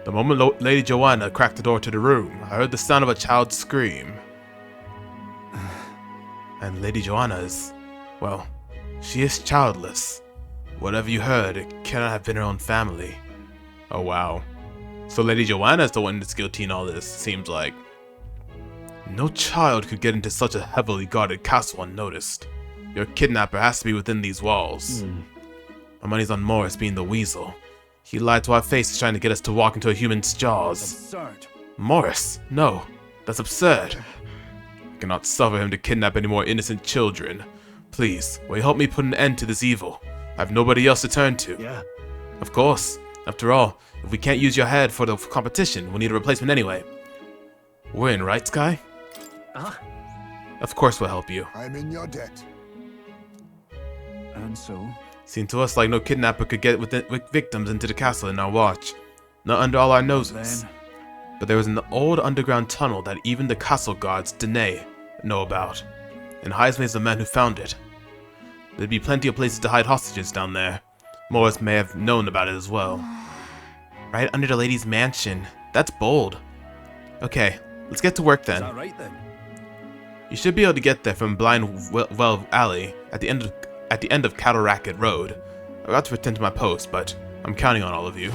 The moment Lady Joanna cracked the door to the room, I heard the sound of a child's scream. And Lady Joanna is, well, she is childless. Whatever you heard, it cannot have been her own family. Oh wow. So Lady Joanna is the one that's guilty in all this, seems like. No child could get into such a heavily guarded castle unnoticed. Your kidnapper has to be within these walls. My money's on Morris being the weasel. He lied to our faces trying to get us to walk into a human's jaws. absurd. Morris? No, that's absurd. I cannot suffer him to kidnap any more innocent children. Please, will you help me put an end to this evil? I have nobody else to turn to. Yeah. Of course. After all, if we can't use your head for the competition, we'll need a replacement anyway. We're in, right, Skye? Of course we'll help you. I'm in your debt. And so? Seemed to us like no kidnapper could get with victims into the castle in our watch. Not under all our noses. Then? But there was an old underground tunnel that even the castle guards, Danae, know about. And Heisme is the man who found it. There'd be plenty of places to hide hostages down there. Morris may have known about it as well. Right under the lady's mansion. That's bold. Okay, let's get to work Is then. that right then? You should be able to get there from Blind Well Alley at the end of Cattle Racket Road. I got to return to my post, but I'm counting on all of you.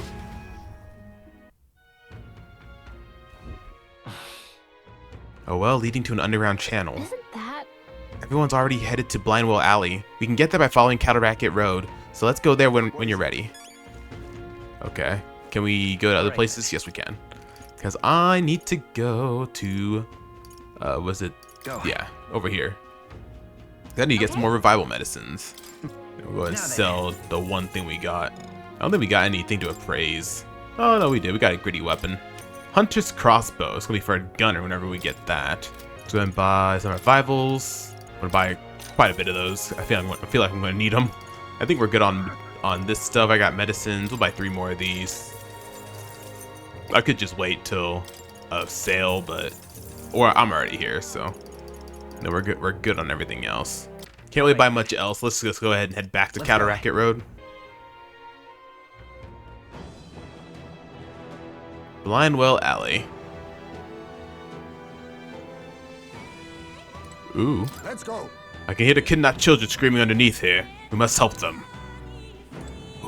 A well leading to an underground channel. Isn't that... Everyone's already headed to Blindwell Alley. We can get there by following Cattle Racket Road, so let's go there when you're ready. Okay. Can we go to other places? Yes, we can. Because I need to go to... was it... Go. Yeah, over here. I need to get some more revival medicines. We'll go ahead and sell the one thing we got. I don't think we got anything to appraise. Oh, no, we did. We got a gritty weapon. Hunter's crossbow. It's going to be for a gunner whenever we get that. Let's go ahead and buy some revivals. I'm going to buy quite a bit of those. I feel like I'm going to need them. I think we're good on this stuff. I got medicines. We'll buy 3 more of these. I could just wait till a sale, but... Or I'm already here, so... No, we're good. We're good on everything else. Can't really buy much else. Let's just go ahead and head back to Cattle Racket Road. Blindwell Alley. Ooh. Let's go. I can hear the kidnapped children screaming underneath here. We must help them.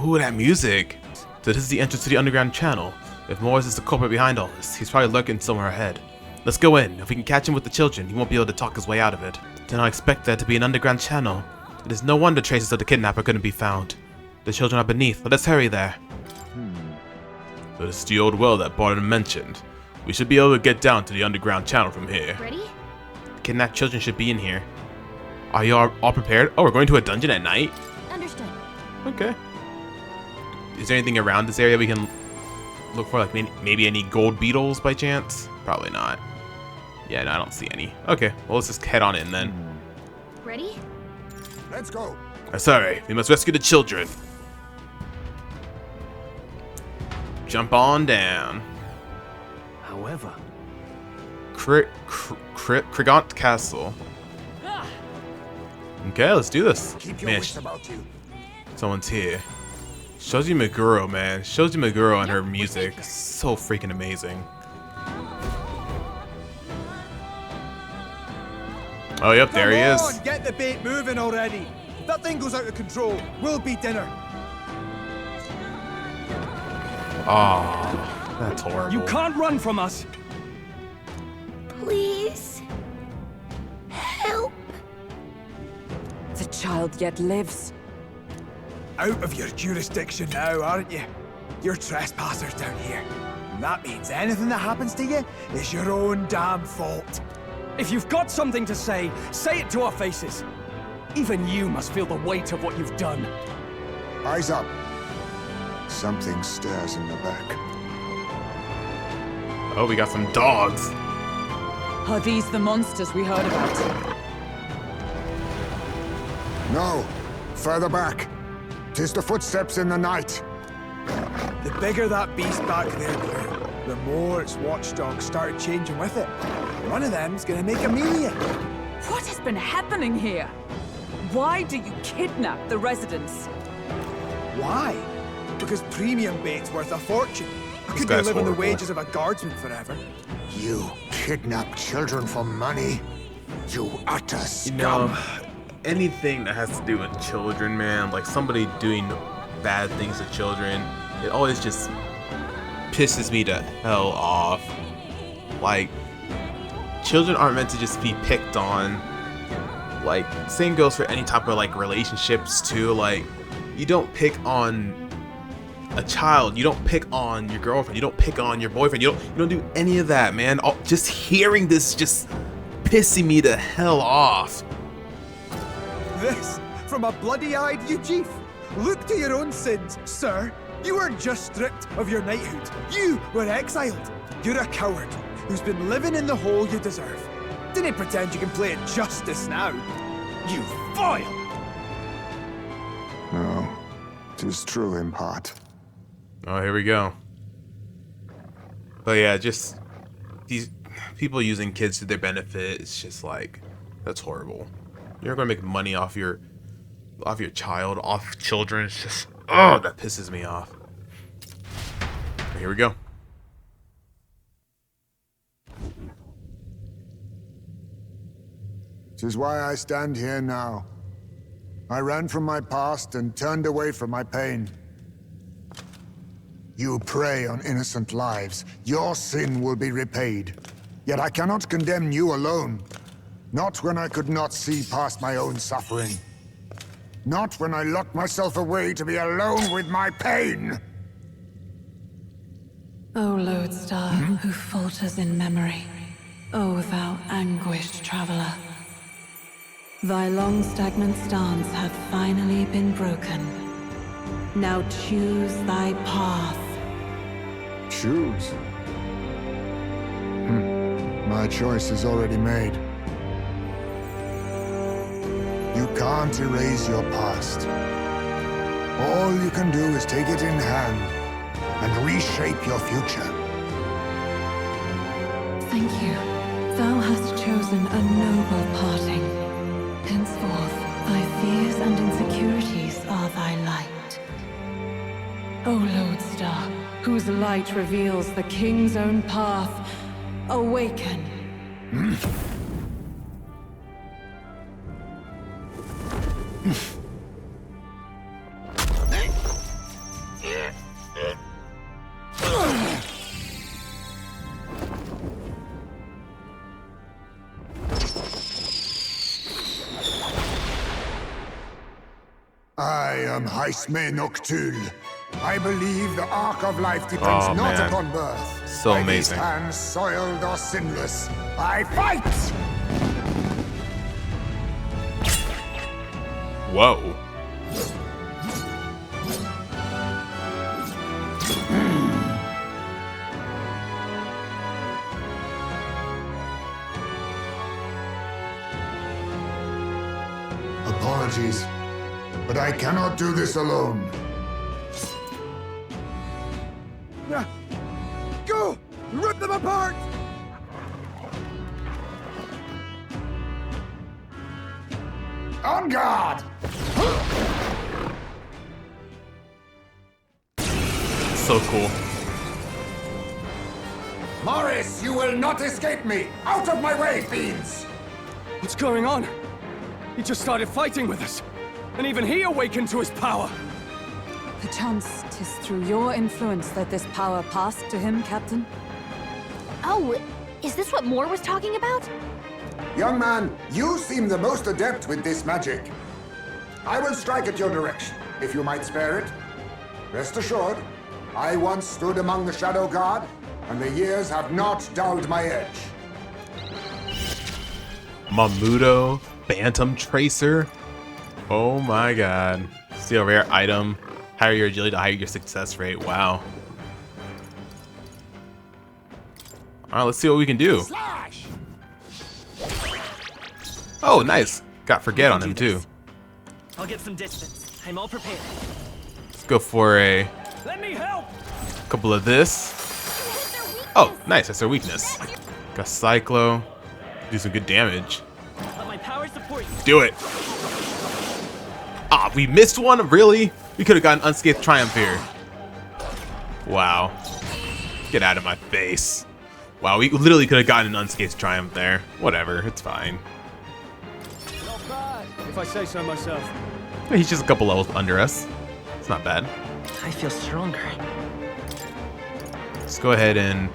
Ooh, that music. So this is the entrance to the underground channel. If Morris is the culprit behind all this, he's probably lurking somewhere ahead. Let's go in. If we can catch him with the children, he won't be able to talk his way out of it. Did not expect there to be an underground channel. It is no wonder traces of the kidnapper couldn't be found. The children are beneath. Let us hurry there. So this is the old well that Barton mentioned. We should be able to get down to the underground channel from here. Ready? The kidnapped children should be in here. Are you all prepared? Oh, we're going to a dungeon at night? Understood. Okay. Is there anything around this area we can look for? Like maybe any gold beetles by chance? Probably not. Yeah, no, I don't see any. Okay, well, let's just head on in then. Ready? Let's go. Sorry, we must rescue the children. Jump on down. However, Kriegante Castle. Okay, let's do this. Keep your Man, wits about you. someone's here. Shoji Meguro, man. Shoji Meguro and her music. So freaking amazing. Oh, yep, there he is. Come on, get the bait moving already. If that thing goes out of control, we'll be dinner. Oh, that's horrible. you can't run from us. Please. Help. The child yet lives. out of your jurisdiction now, aren't you? You're trespassers down here. And that means anything that happens to you is your own damn fault. If you've got something to say it to our faces. Even you must feel the weight of what you've done. Eyes up. Something stirs in the back. Oh, we got some dogs. Are these the monsters we heard about? No, further back. 'Tis the footsteps in the night. The bigger that beast back there grew, the more its watchdogs started changing with it. One of them's gonna make a meal of you. What has been happening here? Why do you kidnap the residents? Why? Because premium bait's worth a fortune. I could be guy's living the horrible. wages of a guardsman forever. You kidnap children for money? You utter You scum. know, anything that has to do with children, man, like somebody doing bad things to children, it always just pisses me to hell off. Like, children aren't meant to just be picked on. Like, same goes for any type of like relationships too. Like, you don't pick on a child, you don't pick on your girlfriend, you don't pick on your boyfriend, you don't do any of that, man. Just hearing this just pissing me the hell off. This from a bloody-eyed Eugene. Look to your own sins, sir. You weren't just stripped of your knighthood. You were exiled. You're a coward who's been living in the hole you deserve. Didn't pretend you can play at justice now. You foil! No, 'tis true in part. Oh, here we go. But yeah, just these people using kids to their benefit, it's just like, that's horrible. You're gonna make money off your child, off children. It's just, oh, that pisses me off. But here we go. Tis why I stand here now. I ran from my past and turned away from my pain. You prey on innocent lives. Your sin will be repaid. Yet I cannot condemn you alone. Not when I could not see past my own suffering. Not when I locked myself away to be alone with my pain. O lodestar, who falters in memory, O thou anguished traveler. Thy long stagnant stance hath finally been broken. Now choose thy path. Choose? My choice is already made. You can't erase your past. All you can do is take it in hand and reshape your future. Thank you. Thou hast chosen a noble parting. Henceforth, thy fears and insecurities are thy light. O lodestar, whose light reveals the king's own path, awaken. I am Haisme Noctul. I believe the arc of life depends Oh, not man. upon birth. So By amazing. these hands soiled or sinless, I fight! Whoa. Apologies, but I cannot do this alone. Go! Rip them apart! On guard! So cool. Morris, you will not escape me! Out of my way, fiends! What's going on? He just started fighting with us. And even he awakened to his power. Perchance 'tis through your influence that this power passed to him, Captain? Oh, is this what Moore was talking about? Young man, you seem the most adept with this magic. I will strike at your direction. if you might spare it. Rest assured, I once stood among the Shadow Guard, and the years have not dulled my edge. Mamuto, Phantom Tracer. Oh my god. Steal a rare item. Higher your agility to higher your success rate. Wow. Alright, let's see what we can do. Oh, nice. Got Forget on him too. I'll get some distance. I'm all prepared. Let's go for a Let me help. couple of this. Oh, nice. That's their weakness. Got Cyclo. Do some good damage. Let my power support you. Do it. Ah, we missed one? Really? We could have gotten Unscathed Triumph here. Wow. Get out of my face. Wow, we literally could have gotten an Unscathed Triumph there. Whatever, it's fine. Not bad, if I say so myself. He's just a couple levels under us. It's not bad. I feel stronger. Let's go ahead and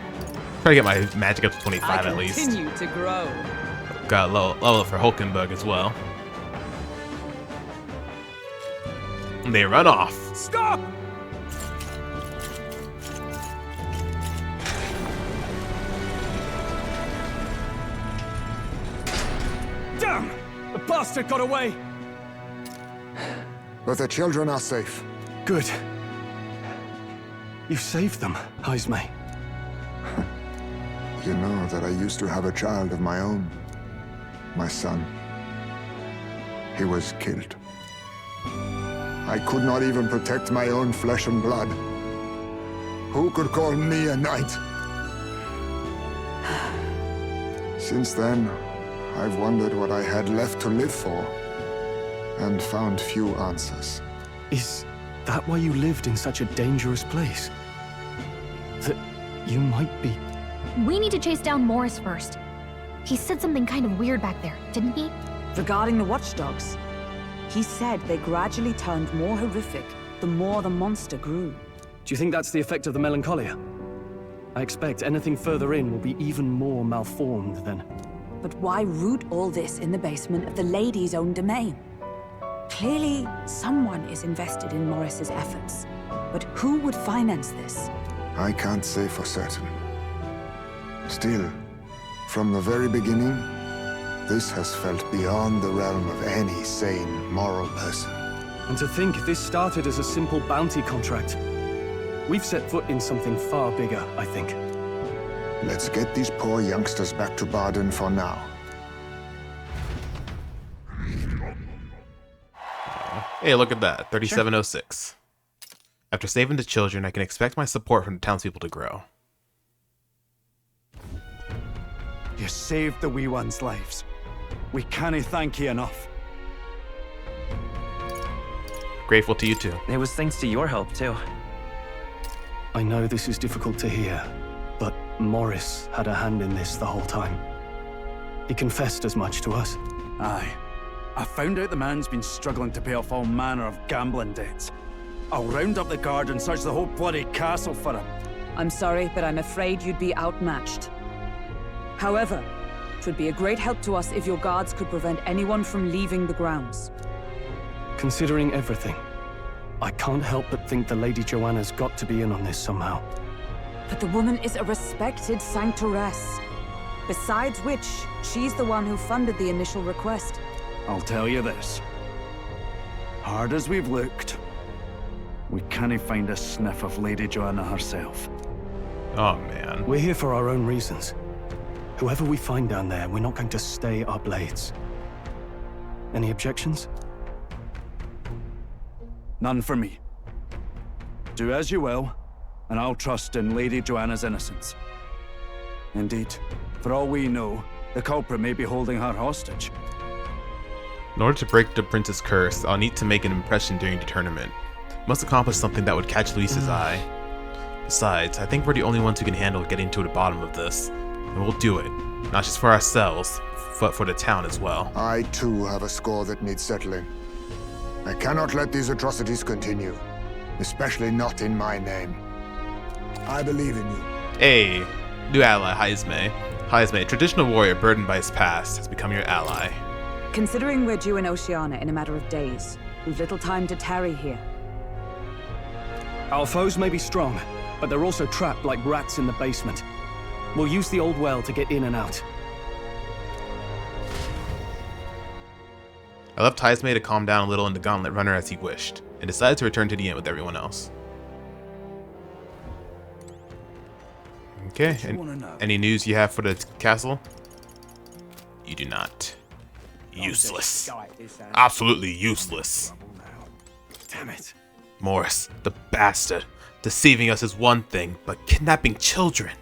try to get my magic up to 25 at least. Continue to grow. Got a level up for Hulkenberg as well. And they run off. Stop! Damn! The bastard got away! But the children are safe. Good. You saved them, Ismay. You know that I used to have a child of my own. My son. He was killed. I could not even protect my own flesh and blood. Who could call me a knight? Since then, I've wondered what I had left to live for, and found few answers. Is that why you lived in such a dangerous place? That you might be... We need to chase down Morris first. He said something kind of weird back there, didn't he? Regarding the watchdogs, he said they gradually turned more horrific the more the monster grew. Do you think that's the effect of the melancholia? I expect anything further in will be even more malformed then. But why root all this in the basement of the lady's own domain? Clearly, someone is invested in Morris's efforts. But who would finance this? I can't say for certain. Still, from the very beginning, this has felt beyond the realm of any sane, moral person. And to think this started as a simple bounty contract. We've set foot in something far bigger, I think. Let's get these poor youngsters back to Baden for now. Hey, look at that. 3706. After saving the children, I can expect my support from the townspeople to grow. You saved the wee ones' lives. We can't thank you enough. Grateful to you too. It was thanks to your help, too. I know this is difficult to hear, but Morris had a hand in this the whole time. He confessed as much to us. Aye. I found out the man's been struggling to pay off all manner of gambling debts. I'll round up the guard and search the whole bloody castle for him. I'm sorry, but I'm afraid you'd be outmatched. However, it would be a great help to us if your guards could prevent anyone from leaving the grounds. Considering everything, I can't help but think the Lady Joanna's got to be in on this somehow. But the woman is a respected sanctoress. Besides which, she's the one who funded the initial request. I'll tell you this. Hard as we've looked, we can't find a sniff of Lady Joanna herself. Oh, man. We're here for our own reasons. Whoever we find down there, we're not going to stay our blades. Any objections? None for me. Do as you will, and I'll trust in Lady Joanna's innocence. Indeed, for all we know, the culprit may be holding her hostage. In order to break the prince's curse, I'll need to make an impression during the tournament. Must accomplish something that would catch Luis's eye. Besides, I think we're the only ones who can handle getting to the bottom of this. And we'll do it. Not just for ourselves, but for the town as well. I too have a score that needs settling. I cannot let these atrocities continue. Especially not in my name. I believe in you. Hey, new ally, Heisme. Heisme, a traditional warrior burdened by his past, has become your ally. Considering we're due in Oceania in a matter of days, we've little time to tarry here. Our foes may be strong, but they're also trapped like rats in the basement. We'll use the old well to get in and out. I left Heismay to calm down a little in the Gauntlet Runner as he wished, and decided to return to the inn with everyone else. Okay, any news you have for the castle? You do not. Useless. Absolutely useless. Damn it. Morris, the bastard. Deceiving us is one thing, but kidnapping children.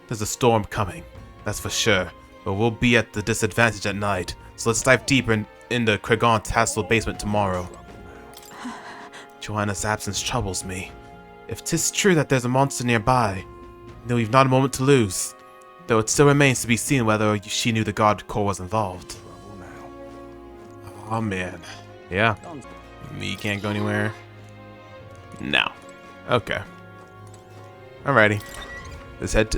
There's a storm coming, that's for sure, but we'll be at the disadvantage at night, so let's dive deeper in the Kriegante Castle basement tomorrow. Joanna's absence troubles me. If 'tis true that there's a monster nearby, then we've not a moment to lose, though it still remains to be seen whether she knew the GARDE Corps was involved. Oh man. Yeah. You can't go anywhere? No. Okay. Alrighty. Let's hit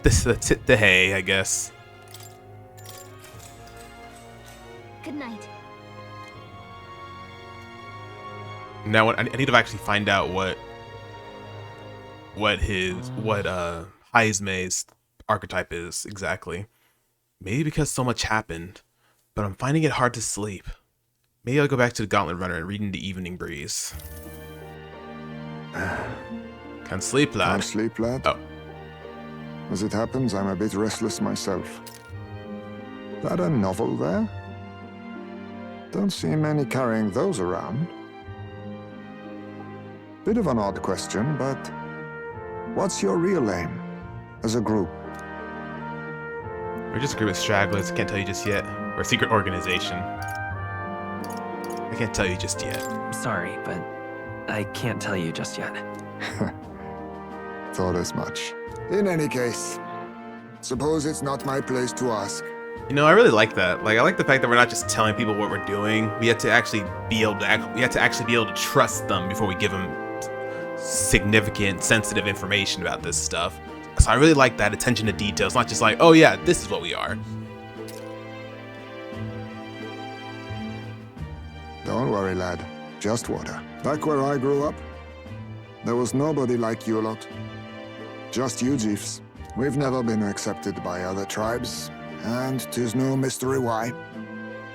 the hay, I guess. Good night. Now I need to actually find out what Heismay's archetype is exactly. Maybe because so much happened, but I'm finding it hard to sleep. Maybe I'll go back to the Gauntlet Runner and read in the evening breeze. Can't sleep, lad. Can't sleep, lad? Oh. As it happens, I'm a bit restless myself. That a novel there? Don't see many carrying those around. Bit of an odd question, but what's your real aim as a group? We're just a group of stragglers. Can't tell you just yet. We're a secret organization. I can't tell you just yet. Sorry, but I can't tell you just yet. Thought as much. In any case, suppose it's not my place to ask. You know, I really like that. Like, I like the fact that we're not just telling people what we're doing. We have to actually be able to trust them before we give them significant, sensitive information about this stuff. So I really like that attention to detail. It's not just like, oh yeah, this is what we are. Don't worry, lad. Just water. Back where I grew up, there was nobody like you lot. Just you chiefs. We've never been accepted by other tribes, and 'tis no mystery why.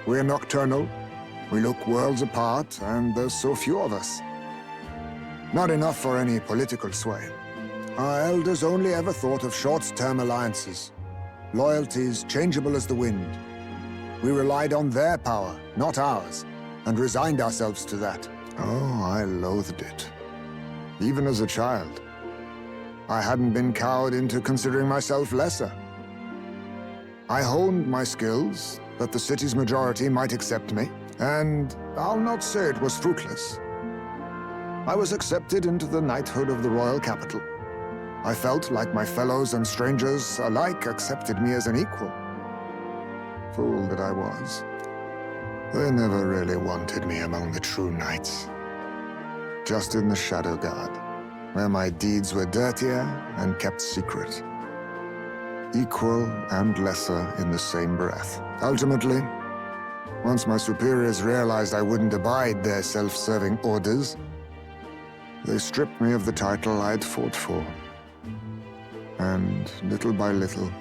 We're nocturnal, we look worlds apart, and there's so few of us. Not enough for any political sway. Our elders only ever thought of short-term alliances, loyalties changeable as the wind. We relied on their power, not ours, and resigned ourselves to that. Oh, I loathed it. Even as a child. I hadn't been cowed into considering myself lesser. I honed my skills, that the city's majority might accept me, and I'll not say it was fruitless. I was accepted into the knighthood of the royal capital. I felt like my fellows and strangers alike accepted me as an equal. Fool that I was. They never really wanted me among the true knights. Just in the Shadow Guard, where my deeds were dirtier and kept secret. Equal and lesser in the same breath. Ultimately, once my superiors realized I wouldn't abide their self-serving orders, they stripped me of the title I'd fought for. And little by little,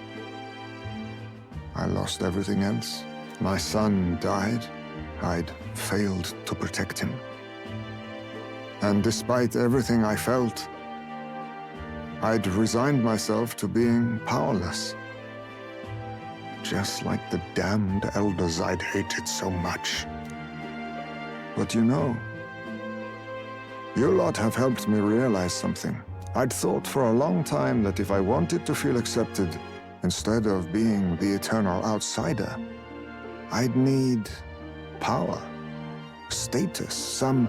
I lost everything else. My son died. I'd failed to protect him. And despite everything I felt, I'd resigned myself to being powerless. Just like the damned elders I'd hated so much. But you know, you lot have helped me realize something. I'd thought for a long time that if I wanted to feel accepted, instead of being the eternal outsider, I'd need power, status, some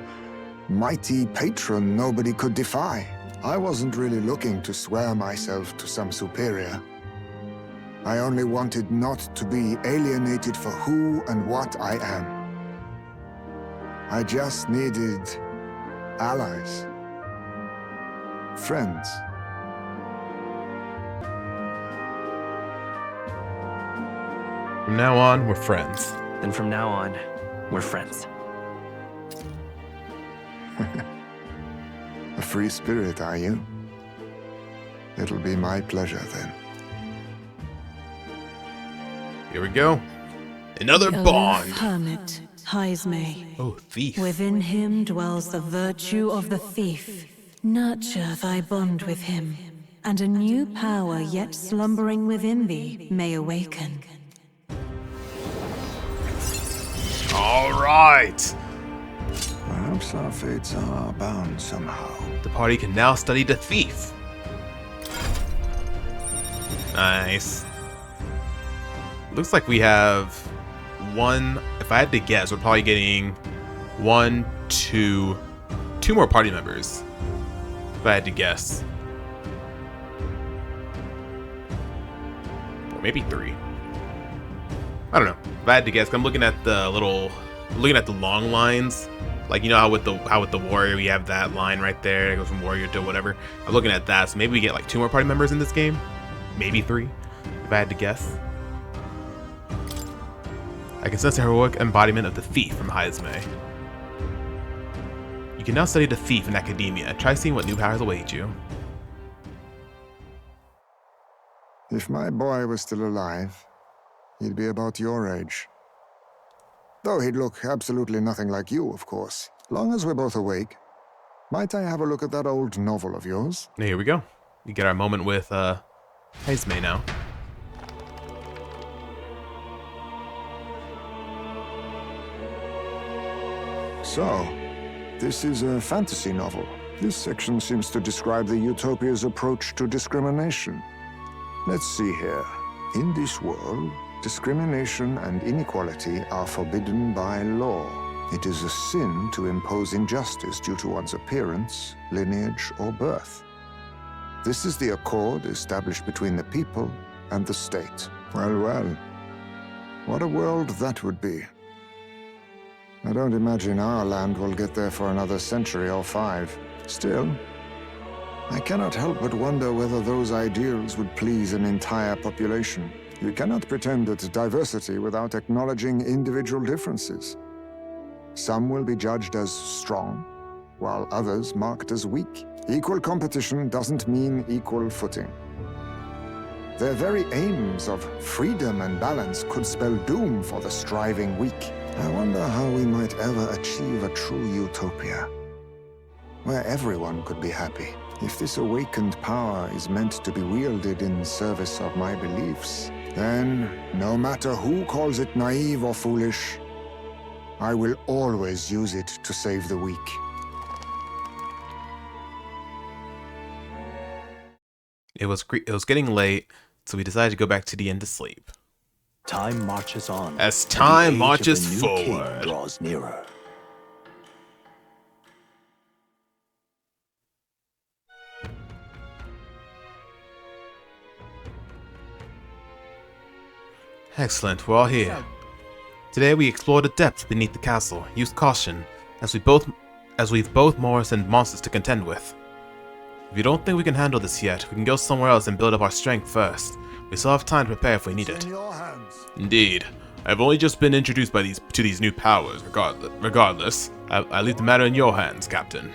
mighty patron nobody could defy. I wasn't really looking to swear myself to some superior. I only wanted not to be alienated for who and what I am. I just needed allies. Friends. From now on, we're friends. Then from now on, we're friends. free spirit, are you? It'll be my pleasure then. Here we go. Another The bond. hermit, Heisme. Oh, thief. Within him dwells the virtue of the thief. Nurture thy bond with him, and a new power yet slumbering within thee may awaken. All right. Perhaps our fates are bound somehow. The party can now study the thief. Nice. Looks like we have one. If I had to guess, we're probably getting two more party members. If I had to guess. Or maybe 3. I don't know. If I had to guess, I'm looking at the long lines. Like, you know how with the warrior we have that line right there. It goes from warrior to whatever. I'm looking at that, so maybe we get like 2 more party members in this game. Maybe 3, if I had to guess. I can sense a heroic embodiment of the thief from Heisme. You can now study the thief in academia. Try seeing what new powers await you. If my boy was still alive, he'd be about your age. Though he'd look absolutely nothing like you, of course. Long as we're both awake. Might I have a look at that old novel of yours? Here we go. We get our moment with Heisme now. So, this is a fantasy novel. This section seems to describe the Utopia's approach to discrimination. Let's see here. In this world, discrimination and inequality are forbidden by law. It is a sin to impose injustice due to one's appearance, lineage, or birth. This is the accord established between the people and the state. Well, well. What a world that would be. I don't imagine our land will get there for another century or 5. Still, I cannot help but wonder whether those ideals would please an entire population. You cannot pretend at diversity without acknowledging individual differences. Some will be judged as strong, while others marked as weak. Equal competition doesn't mean equal footing. Their very aims of freedom and balance could spell doom for the striving weak. I wonder how we might ever achieve a true utopia, where everyone could be happy. If this awakened power is meant to be wielded in service of my beliefs, then, no matter who calls it naive or foolish, I will always use it to save the weak. It was getting late, so we decided to go back to the inn to sleep. Time marches on. As time and the age marches of the new king forward. draws nearer. Excellent, we're all here. Today we explore the depths beneath the castle. Use caution, as we've both Morris and monsters to contend with. If you don't think we can handle this yet, we can go somewhere else and build up our strength first. We still have time to prepare if we need it. Indeed. I've only just been introduced to these new powers. Regardless, I leave the matter in your hands, Captain.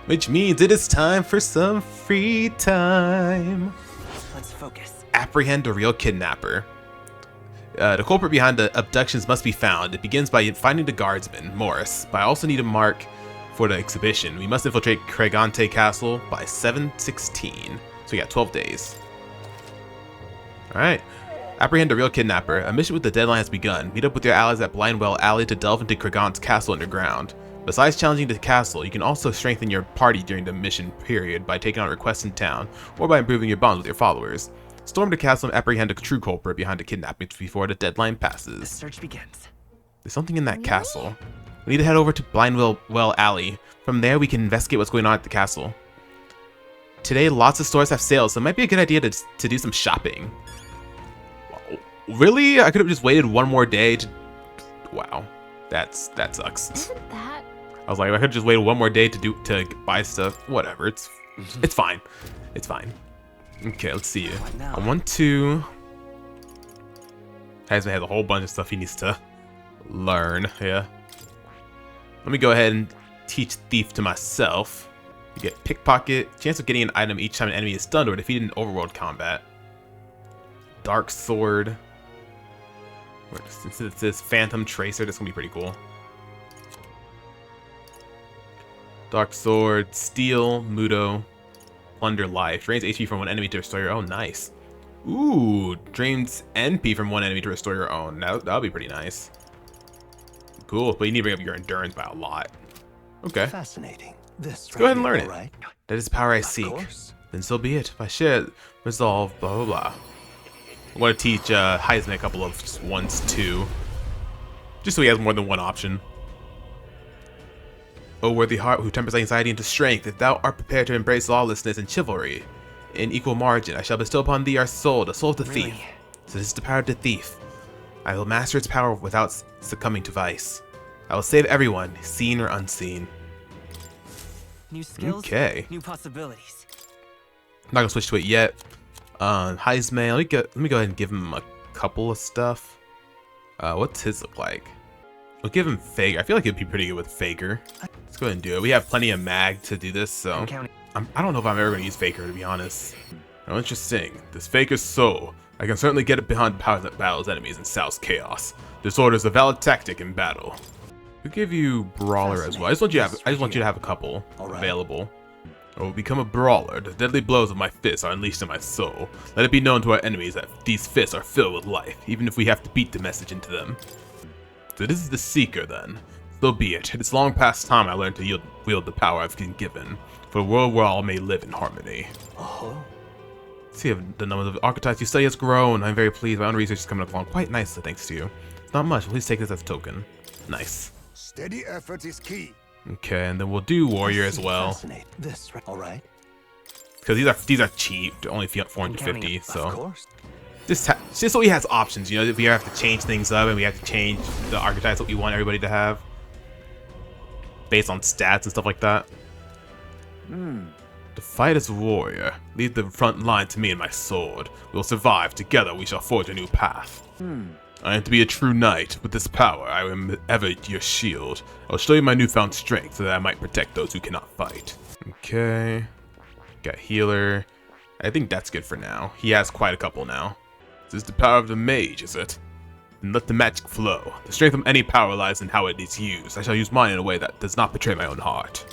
Which means it is time for some free time. Let's focus. Apprehend the real kidnapper. The culprit behind the abductions must be found. It begins by finding the guardsman, Morris, but I also need a mark for the exhibition. We must infiltrate Kriegante Castle by 7/16. So we got 12 days. Alright. Apprehend the real kidnapper. A mission with the deadline has begun. Meet up with your allies at Blindwell Alley to delve into Kriegante Castle underground. Besides challenging the castle, you can also strengthen your party during the mission period by taking on requests in town, or by improving your bonds with your followers. Storm the castle and apprehend the true culprit behind the kidnappings before the deadline passes. The search begins. There's something in that castle. We need to head over to Blindwell Alley. From there, we can investigate what's going on at the castle. Today, lots of stores have sales, so it might be a good idea to do some shopping. Really? I could have just waited one more day to... Wow. That sucks. Isn't that? I was like, I could have just waited one more day to buy stuff. Whatever. It's fine. It's fine. Okay, let's see. I want to... Heisman has a whole bunch of stuff he needs to learn. Yeah. Let me go ahead and teach Thief to myself. You get Pickpocket, chance of getting an item each time an enemy is stunned or defeated in overworld combat. Dark Sword. Since it's this Phantom Tracer, that's gonna be pretty cool. Dark Sword, Steel, Mudo, Plunder Life. Drains HP from one enemy to restore your own. Nice. Ooh, drains NP from one enemy to restore your own. That'll be pretty nice. Cool, but you need to bring up your endurance by a lot. Okay. Fascinating. Let's go ahead and learn it. Right. That is the power I seek. Then so be it. If I share it, resolve, blah, blah, blah. I'm going to teach Heisman a couple of ones too. Just so he has more than one option. O worthy heart who tempers anxiety into strength, if thou art prepared to embrace lawlessness and chivalry, in equal margin, I shall bestow upon thee our soul, the soul of the thief. So this is the power of the thief. I will master its power without succumbing to vice. I will save everyone, seen or unseen. New skills, okay. New possibilities. I'm not gonna switch to it yet. Heisman, let me go ahead and give him a couple of stuff. What's his look like? We'll give him Faker. I feel like it'd be pretty good with Faker. Let's go ahead and do it. We have plenty of mag to do this, so I don't know if I'm ever gonna use Faker, to be honest. Oh, interesting. This Faker's soul. I can certainly get it behind the power that battles enemies and sows chaos. Disorder is a valid tactic in battle. We'll give you Brawler as well. I just want you to have a couple available. I will become a brawler. The deadly blows of my fists are unleashed in my soul. Let it be known to our enemies that these fists are filled with life, even if we have to beat the message into them. So this is the Seeker then. So be it. It is long past time I learned to wield the power I've been given, for a world where all may live in harmony. See if the number of archetypes you study has grown. I'm very pleased. My own research is coming along quite nicely thanks to you. It's not much. Please take this as a token. Nice. Steady effort is key. Okay, and then we'll do Warrior as well. This, all right. Because these are cheap, they're only 450. So just so he has options. You know, if we have to change things up and we have to change the archetypes that we want everybody to have, based on stats and stuff like that. To fight as a warrior, leave the front line to me and my sword. We will survive. Together we shall forge a new path. I am to be a true knight. With this power, I am ever your shield. I'll show you my newfound strength so that I might protect those who cannot fight. Okay. Got healer. I think that's good for now. He has quite a couple now. This is the power of the mage, is it? Then let the magic flow. The strength of any power lies in how it is used. I shall use mine in a way that does not betray my own heart.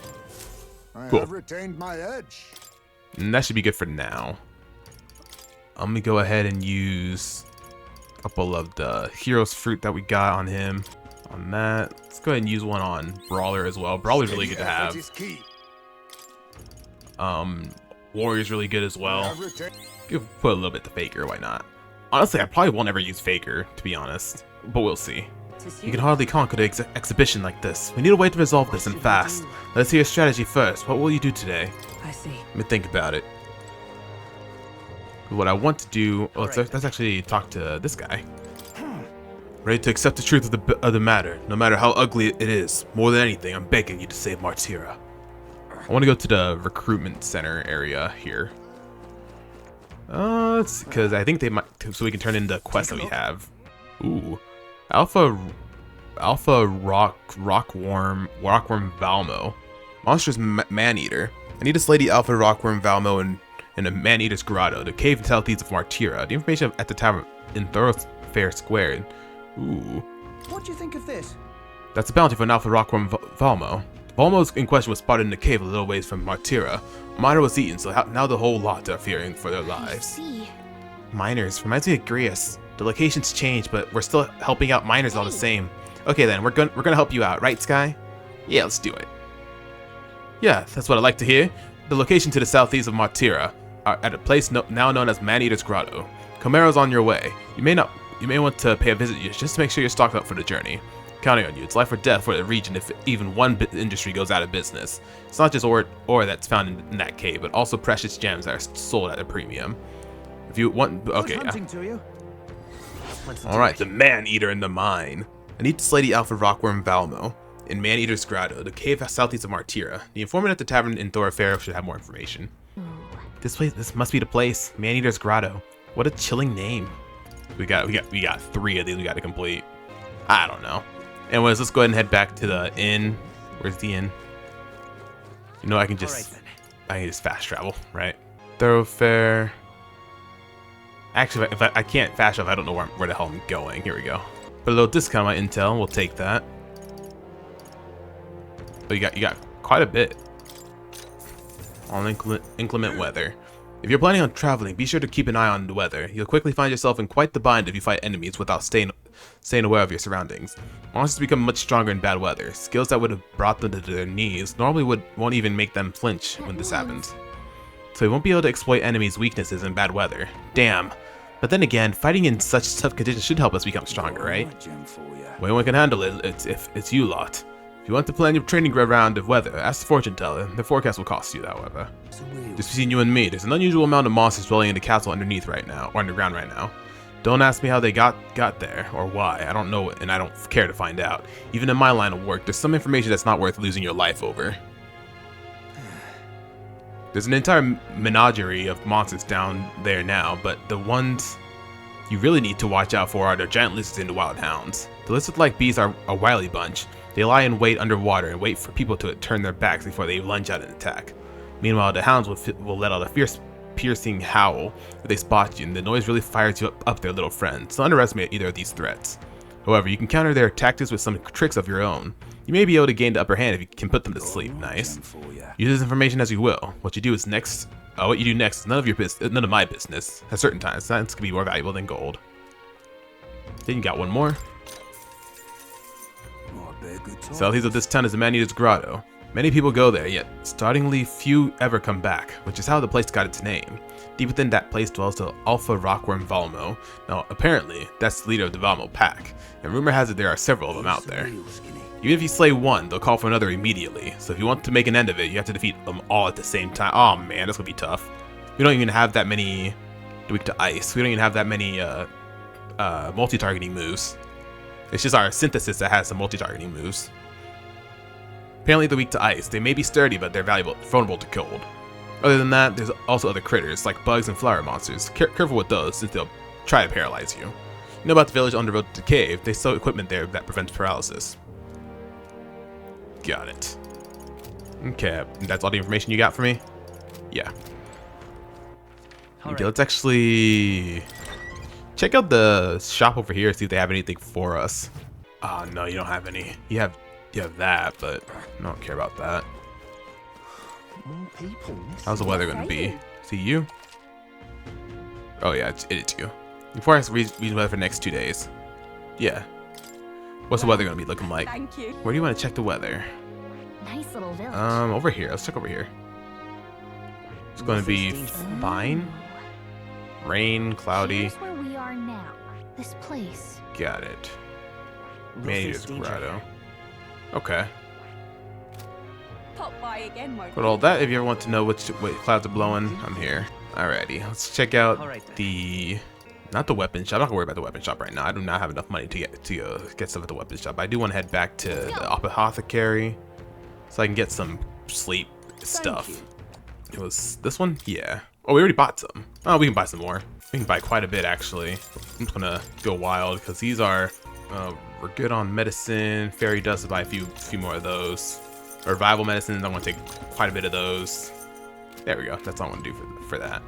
I have retained my edge. And that should be good for now. I'm gonna go ahead and use a couple of the hero's fruit that we got on him. On that, let's go ahead and use one on Brawler as well. Brawler's really good to have. Warrior's really good as well. Put a little bit to Faker, why not? Honestly, I probably won't ever use Faker, to be honest, but we'll see. You can hardly conquer the exhibition like this. We need a way to resolve this and fast. Let's hear your strategy first. What will you do today? I see. Let me think about it. What I want to do, let's actually talk to this guy. Ready to accept the truth of the matter, no matter how ugly it is. More than anything, I'm begging you to save Martira. I want to go to the recruitment center area here. Because I think they might, so we can turn in the quest that we have. Ooh, Alpha Rockworm Valmo, monstrous man-eater. I need to slay the Alpha Rockworm Valmo in a man-eater's grotto, the cave southeast of Martira. The information at the tavern in Thoroughfare Square. Ooh. What do you think of this? That's a bounty for an Alpha Rockworm Valmo. The Valmo in question was spotted in the cave a little ways from Martira. A miner was eaten, so now the whole lot are fearing for their lives. Miners reminds me of Grius. The location's changed, but we're still helping out miners all the same. Okay then, we're gonna help you out, right, Skye? Yeah, let's do it. Yeah, that's what I like to hear. The location to the southeast of Martira are at a place now known as Man-Eater's Grotto. Comero's on your way. You may want to pay a visit just to make sure you're stocked up for the journey. Counting on you. It's life or death for the region if even one industry goes out of business. It's not just ore that's found in that cave, but also precious gems that are sold at a premium. If you want, okay, yeah. Alright, the Man-Eater in the mine. I need to slay the Alpha Rockworm Valmo in Man-Eater's Grotto, the cave southeast of Martira. The informant at the tavern in Thoroughfare should have more information. This must be the place. Man-Eater's Grotto. What a chilling name. We got 3 of these we got to complete. I don't know. Anyways, let's go ahead and head back to the inn. Where's the inn? You know, I can just fast travel, right? Thoroughfare. Actually, if I can't fast travel, I don't know where the hell I'm going. Here we go. Put a little discount on my intel. We'll take that. But you got quite a bit. On inclement weather. If you're planning on traveling, be sure to keep an eye on the weather. You'll quickly find yourself in quite the bind if you fight enemies without staying aware of your surroundings. Monsters become much stronger in bad weather. Skills that would have brought them to their knees normally won't even make them flinch when this happens. So you won't be able to exploit enemies' weaknesses in bad weather. Damn. But then again, fighting in such tough conditions should help us become stronger, right? Well, anyone can handle it, it's you lot. If you want to plan your training around the weather, ask the fortune teller. The forecast will cost you, however. Just between you and me, there's an unusual amount of monsters dwelling in the castle underneath right now, or underground right now. Don't ask me how they got there, or why. I don't know, and I don't care to find out. Even in my line of work, there's some information that's not worth losing your life over. There's an entire menagerie of monsters down there now, but the ones you really need to watch out for are the giant lizards and the wild hounds. The lizard-like beasts are a wily bunch. They lie in wait underwater and wait for people to turn their backs before they lunge out and attack. Meanwhile, the hounds will let out a fierce, piercing howl if they spot you, and the noise really fires you up their little friend, so underestimate either of these threats. However, you can counter their tactics with some tricks of your own. You may be able to gain the upper hand if you can put them to sleep. Nice. Use this information as you will. What you do next is none of my business. At certain times, science can be more valuable than gold. Then you got one more. Southeast of this town is the Man-Eater's Grotto. Many people go there, yet startlingly few ever come back, which is how the place got its name. Deep within that place dwells the Alpha Rockworm Valmo. Now, apparently, that's the leader of the Valmo pack, and rumor has it there are several of them out there. Even if you slay one, they'll call for another immediately, so if you want to make an end of it, you have to defeat them all at the same time. Oh man, that's gonna be tough. We don't even have that many weak to ice. We don't even have that many multi-targeting moves. It's just our synthesis that has some multi-targeting moves. Apparently they're weak to ice. They may be sturdy, but they're vulnerable to cold. Other than that, there's also other critters, like bugs and flower monsters. Careful with those, since they'll try to paralyze you. You know about the village on the road to the cave. They sell equipment there that prevents paralysis. Got it. Okay, that's all the information you got for me? Yeah. Okay, let's actually check out the shop over here, see if they have anything for us. Oh no, you don't have any. You have that, but I don't care about that. How's the weather gonna be? See you? Oh yeah, it's you. Before I read the weather for the next 2 days. Yeah. What's the weather gonna be looking like? Thank you. Where do you want to check the weather? Nice little village. Over here. Let's check over here. It's gonna be fine. Rain, cloudy. Here's where we are now. This place. Got it. Man-Eater's Grotto. Okay. Pop by again, Martira. But all that, if you ever want to know what clouds are blowing, I'm here. Alrighty, let's check out not the weapon shop. I'm not gonna worry about the weapon shop right now. I do not have enough money to get stuff at the weapon shop. I do want to head back to the apothecary so I can get some sleep stuff. It was this one? Yeah. Oh, we already bought some. Oh, we can buy some more. We can buy quite a bit actually. I'm just gonna go wild because these are we're good on medicine, fairy dust. Buy a few more of those. Revival medicines, I want to take quite a bit of those. There we go. That's all I want to do for that.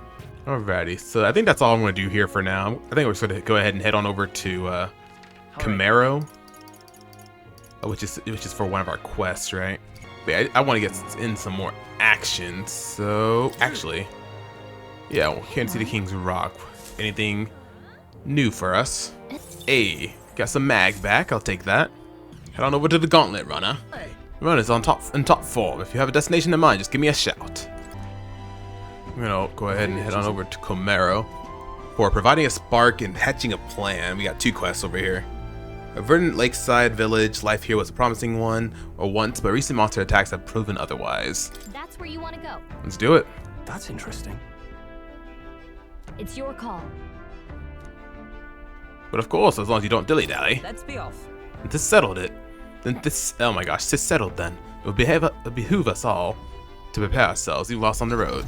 Alrighty, so I think that's all I'm going to do here for now. I think we're just going to go ahead and head on over to Camaro, which is for one of our quests, right? But yeah, I want to get in some more action. So actually, yeah, well, here in City King's Rock, anything new for us? Hey, got some mag back. I'll take that. Head on over to the Gauntlet Runner. Runners in top form. If you have a destination in mind, just give me a shout. I'm gonna go ahead and head on over to Camaro for providing a spark and hatching a plan. We got 2 quests over here. A verdant lakeside village. Life here was a promising one once, but recent monster attacks have proven otherwise. That's where you want to go. Let's do it. That's interesting. It's your call. But of course, as long as you don't dilly-dally. Let's be off. And this settled it. Oh my gosh, this settled then. It would behoove us all to prepare ourselves. We lost on the road.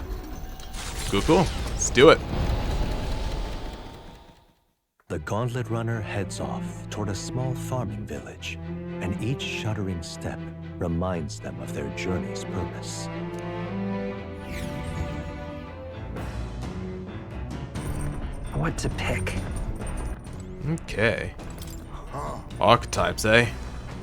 Cool. Let's do it. The Gauntlet Runner heads off toward a small farming village, and each shuddering step reminds them of their journey's purpose. What to pick? Okay. Archetypes, eh?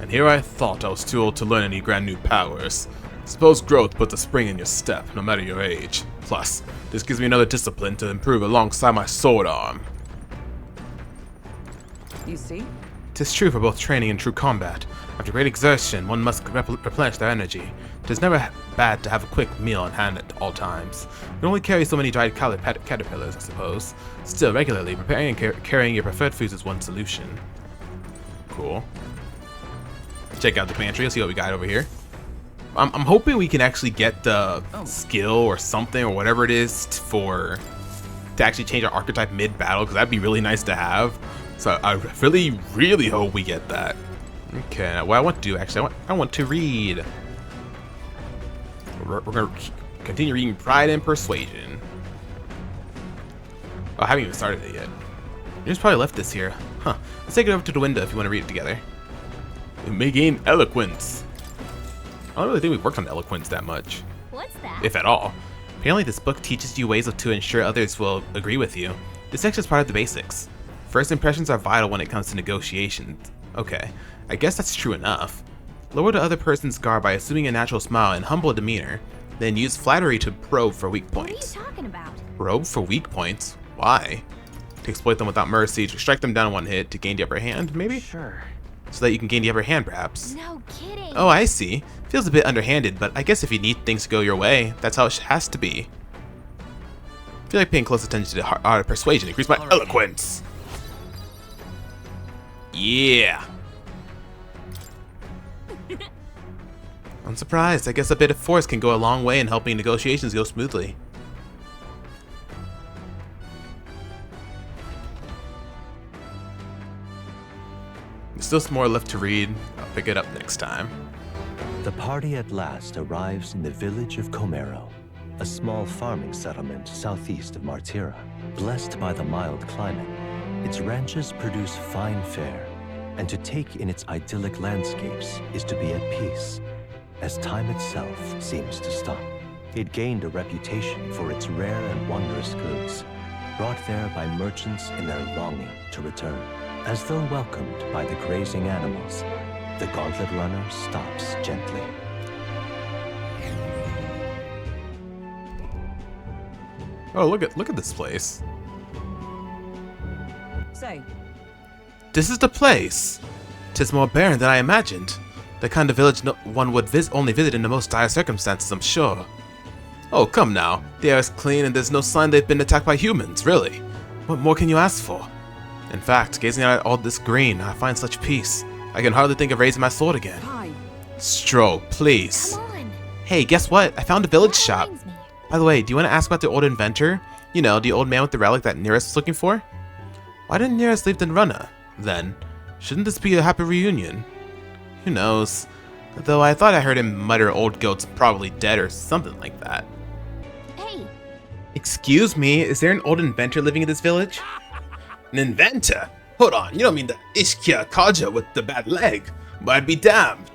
And here I thought I was too old to learn any grand new powers. Suppose growth puts a spring in your step, no matter your age. Plus, this gives me another discipline to improve alongside my sword arm. You see? 'Tis true for both training and true combat. After great exertion, one must replenish their energy. 'Tis never bad to have a quick meal on hand at all times. You can only carry so many dried caterpillars, I suppose. Still, regularly, preparing and carrying your preferred foods is one solution. Cool. Check out the pantry, let's see what we got over here. I'm hoping we can actually get the skill or something or whatever it is to actually change our archetype mid-battle, because that'd be really nice to have. So I really, really hope we get that. Okay, now what I want to do actually, I want to read. We're gonna continue reading Pride and Persuasion. Oh, I haven't even started it yet. You just probably left this here. Huh. Let's take it over to the window if you want to read it together. We may gain eloquence. I don't really think we've worked on eloquence that much. What's that? If at all. Apparently this book teaches you ways to ensure others will agree with you. This section is part of the basics. First impressions are vital when it comes to negotiations. Okay, I guess that's true enough. Lower the other person's guard by assuming a natural smile and humble demeanor. Then use flattery to probe for weak points. What are you talking about? Probe for weak points? Why? To exploit them without mercy, to strike them down in one hit, to gain the upper hand, maybe? Sure. So that you can gain the upper hand, perhaps. No kidding. Oh, I see. Feels a bit underhanded, but I guess if you need things to go your way, that's how it has to be. I feel like paying close attention to the art of persuasion increase my eloquence. Yeah. Unsurprised. I guess a bit of force can go a long way in helping negotiations go smoothly. There's still some more left to read. I'll pick it up next time. The party at last arrives in the village of Comero, a small farming settlement southeast of Martira. Blessed by the mild climate, its ranches produce fine fare, and to take in its idyllic landscapes is to be at peace, as time itself seems to stop. It gained a reputation for its rare and wondrous goods, brought there by merchants in their longing to return. As though welcomed by the grazing animals, the Gauntlet Runner stops gently. Oh, look at this place. Say, This is the place. 'Tis more barren than I imagined. The kind of village one would only visit in the most dire circumstances, I'm sure. Oh, come now. The air is clean and there's no sign they've been attacked by humans, really. What more can you ask for? In fact, gazing at all this green, I find such peace. I can hardly think of raising my sword again. hi. Stroll, please. Come on. Hey, guess what? I found a village That shop. reminds me. By the way, do you want to ask about the old inventor? You know, the old man with the relic that Nearest was looking for? Why didn't Nearest leave the runner, then? Shouldn't this be a happy reunion? Who knows? Though I thought I heard him mutter old goat's probably dead or something like that. Hey, Excuse me, is there an old inventor living in this village? An inventor? Hold on, you don't mean the Ishkia Kaja with the bad leg? But I'd be damned.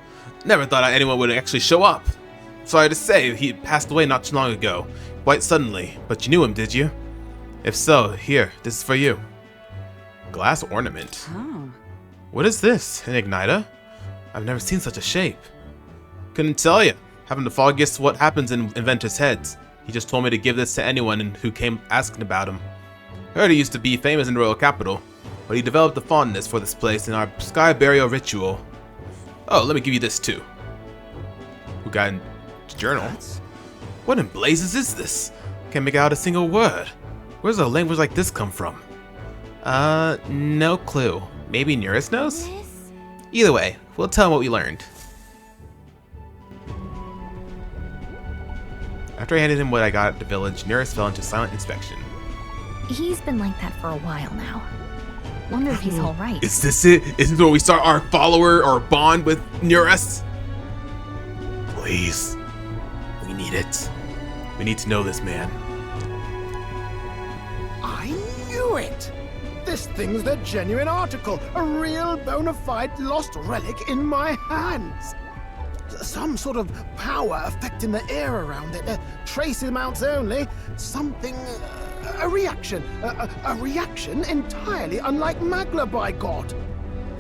Never thought anyone would actually show up. Sorry to say, he passed away not too long ago. Quite suddenly. But you knew him, did you? If so, here, this is for you. Glass ornament. Oh. What is this? An igniter? I've never seen such a shape. Couldn't tell you. Haven't the foggiest what happens in inventors' heads. He just told me to give this to anyone who came asking about him. Heard he used to be famous in the royal capital, but he developed a fondness for this place in our Skye burial ritual. Oh, let me give you this too. Who got in journal? What in blazes is this? Can't make out a single word. Where's a language like this come from? No clue. Maybe Nearest knows? this? Either way, we'll tell him what we learned. After I handed him what I got at the village, Nearest fell into silent inspection. He's been like that for a while now. Wonder if he's all right. Is this it? Is this where we start our follower or bond with Nearest? Please. We need it. We need to know this man. I knew it! This thing's the genuine article. A real bona fide lost relic in my hands. Some sort of power affecting the air around it. Trace amounts only. Something... a reaction. A reaction entirely unlike Magla, by God.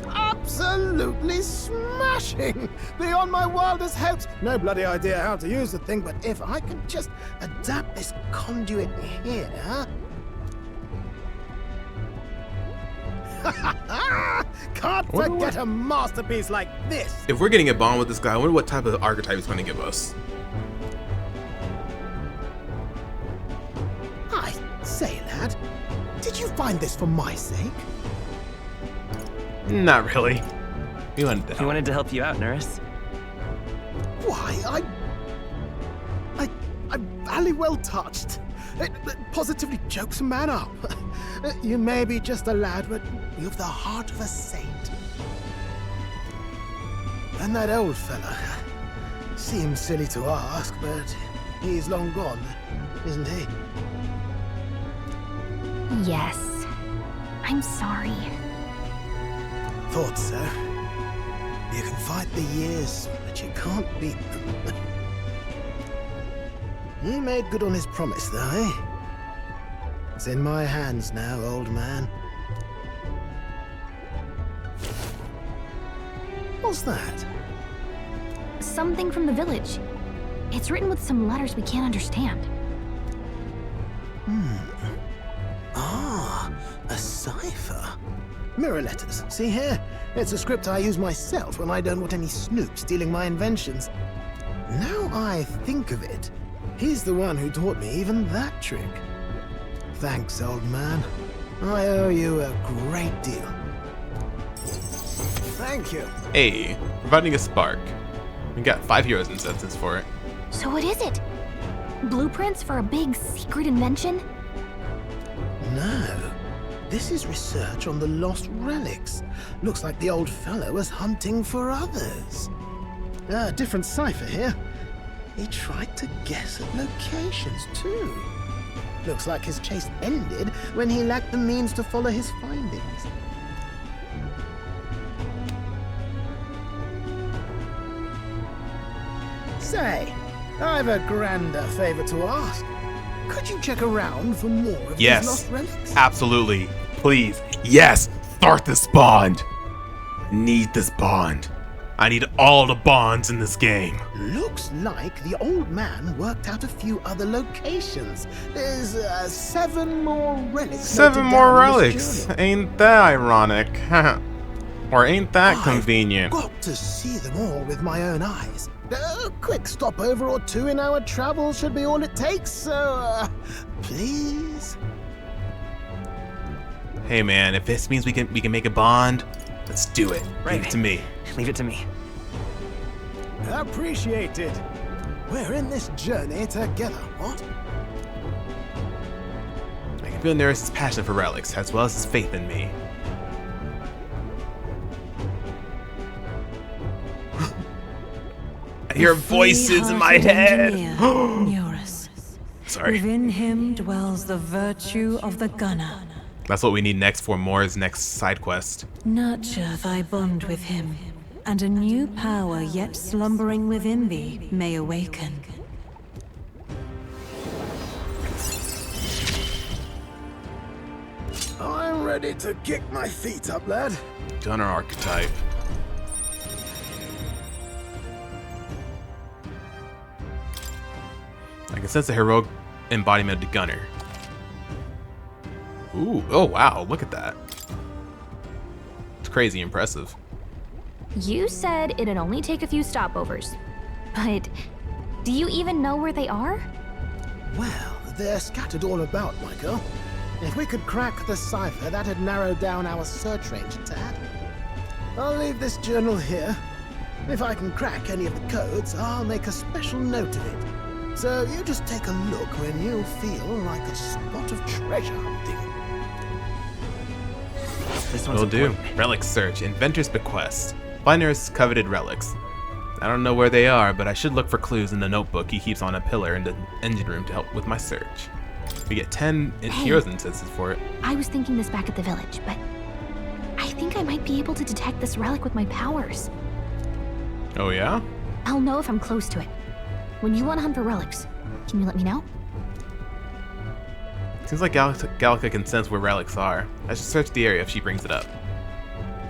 Absolutely smashing! Beyond my wildest hopes. No bloody idea how to use the thing, but if I could just adapt this conduit here... Can't forget a masterpiece like this! If we're getting a bond with this guy, I wonder what type of archetype he's going to give us. I say, lad, did you find this for my sake? Not really. He wanted to help you out, Nurse. Why, I'm very well touched. It positively chokes a man up. You may be just a lad, but you've the heart of a saint. And that old fella. Seems silly to ask, but he's long gone, isn't he? Yes. I'm sorry. Thought so. You can fight the years, but you can't beat them. He made good on his promise, though, eh? It's in my hands now, old man. What's that? Something from the village. It's written with some letters we can't understand. Ah, a cipher. Mirror letters. See here? It's a script I use myself when I don't want any snoop stealing my inventions. Now I think of it, he's the one who taught me even that trick. Thanks, old man. I owe you a great deal. Thank you. Hey, providing a spark. We got 5 heroes in sentence for it. So what is it? Blueprints for a big secret invention? No. This is research on the lost relics. Looks like the old fellow was hunting for others. Different cipher here. He tried to guess at locations, too. Looks like his chase ended when he lacked the means to follow his findings. Say, I've a grander favor to ask. Could you check around for more of these lost relics? Absolutely. Please. Yes. Start this bond. I need this bond. I need all the bonds in this game. Looks like the old man worked out a few other locations. There's 7 more relics. 7 more relics. Ain't that ironic? Or ain't that convenient? I've got to see them all with my own eyes. A quick stopover or 2 in our travel should be all it takes, so please. Hey man, if this means we can make a bond, let's do it. Right. Leave it to me. Leave it to me. Appreciated. We're in this journey together, what? I can feel Neris's passion for relics, as well as his faith in me. I hear voices in my head. Sorry. Within him dwells the virtue of the gunner. That's what we need next for Moore's next side quest. Nurture thy bond with him, and a new power yet slumbering within thee may awaken. I'm ready to kick my feet up, lad. Gunner archetype. I can sense the heroic embodiment of the gunner. Ooh, oh wow, look at that. It's crazy impressive. You said it'd only take a few stopovers, but do you even know where they are? Well, they're scattered all about, my girl. If we could crack the cipher, that'd narrow down our search range a tad. I'll leave this journal here. If I can crack any of the codes, I'll make a special note of it. So you just take a look when you feel like a spot of treasure hunting. This one's Will do. important. Relic search. Inventor's bequest. Finder's coveted relics. I don't know where they are, but I should look for clues in the notebook he keeps on a pillar in the engine room to help with my search. We get 10 heroes instances for it. I was thinking this back at the village, but I think I might be able to detect this relic with my powers. Oh yeah? I'll know if I'm close to it. When you want to hunt for relics, can you let me know? Seems like Gallica can sense where relics are. I should search the area if she brings it up.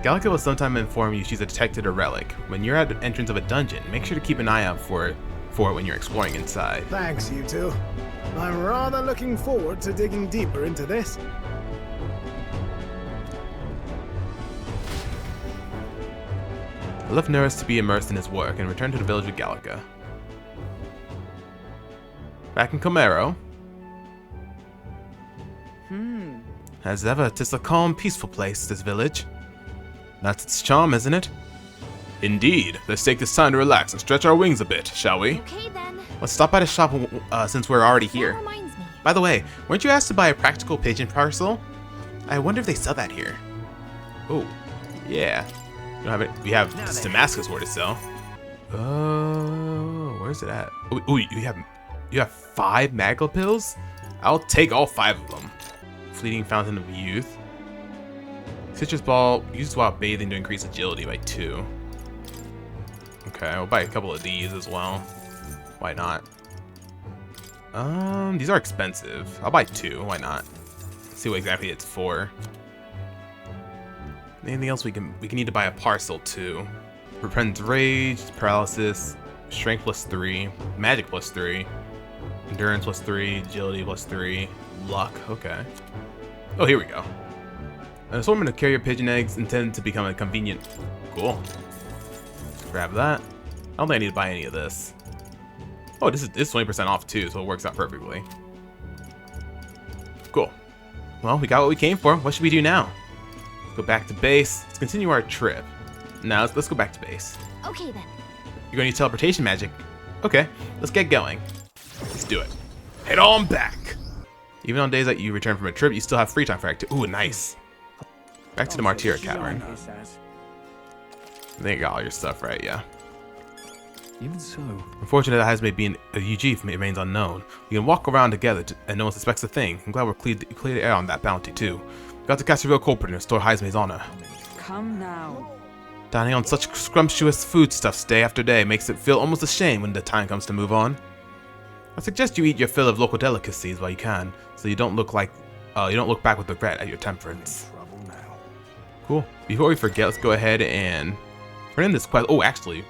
Gallica will sometime inform you she's detected a relic. When you're at the entrance of a dungeon, make sure to keep an eye out for it when you're exploring inside. Thanks, you two. I'm rather looking forward to digging deeper into this. I left Nerus to be immersed in his work and returned to the village of Gallica. Back in Comero. As ever, 'tis a calm, peaceful place, this village. That's its charm, isn't it? Indeed. Let's take this time to relax and stretch our wings a bit, shall we? Okay then. Let's stop by the shop since we're already here. That reminds me. By the way, weren't you asked to buy a practical pigeon parcel? I wonder if they sell that here. Oh, yeah. We don't have it. We have this Damascus word to sell. Where's it at? Oh, you have 5 magical pills? I'll take all 5 of them. Fleeting Fountain of Youth. Citrus Ball used while bathing to increase agility by 2. Okay, I'll buy a couple of these as well. Why not? These are expensive. I'll buy 2. Why not? Let's see what exactly it's for. Anything else we need to buy a parcel too. Repentance Rage, Paralysis, Strength +3, Magic +3, Endurance +3, Agility +3, Luck. Okay. Oh, here we go. An assortment of carrier pigeon eggs intended to become a convenient. Cool. Grab that. I don't think I need to buy any of this. Oh, this is 20% off too, so it works out perfectly. Cool. Well, we got what we came for. What should we do now? Let's go back to base. Let's continue our trip. Now let's go back to base. Okay then. You're gonna use teleportation magic. Okay, let's get going. Let's do it. Head on back. Even on days that you return from a trip, you still have free time for activity. Ooh, nice. Back to the Martira Cavern. I think I got all your stuff right, yeah. Even so. Unfortunately, that has maybe a UG remains unknown. We can walk around together and no one suspects a thing. I'm glad we're cleared the air on that bounty too. Got to catch the real culprit and restore Heismay's honor. Come now. Dining on such scrumptious foodstuffs day after day makes it feel almost a shame when the time comes to move on. I suggest you eat your fill of local delicacies while you can, so you don't look back with regret at your temperance. Cool. Before we forget, let's go ahead and turn in this quest. Oh, actually,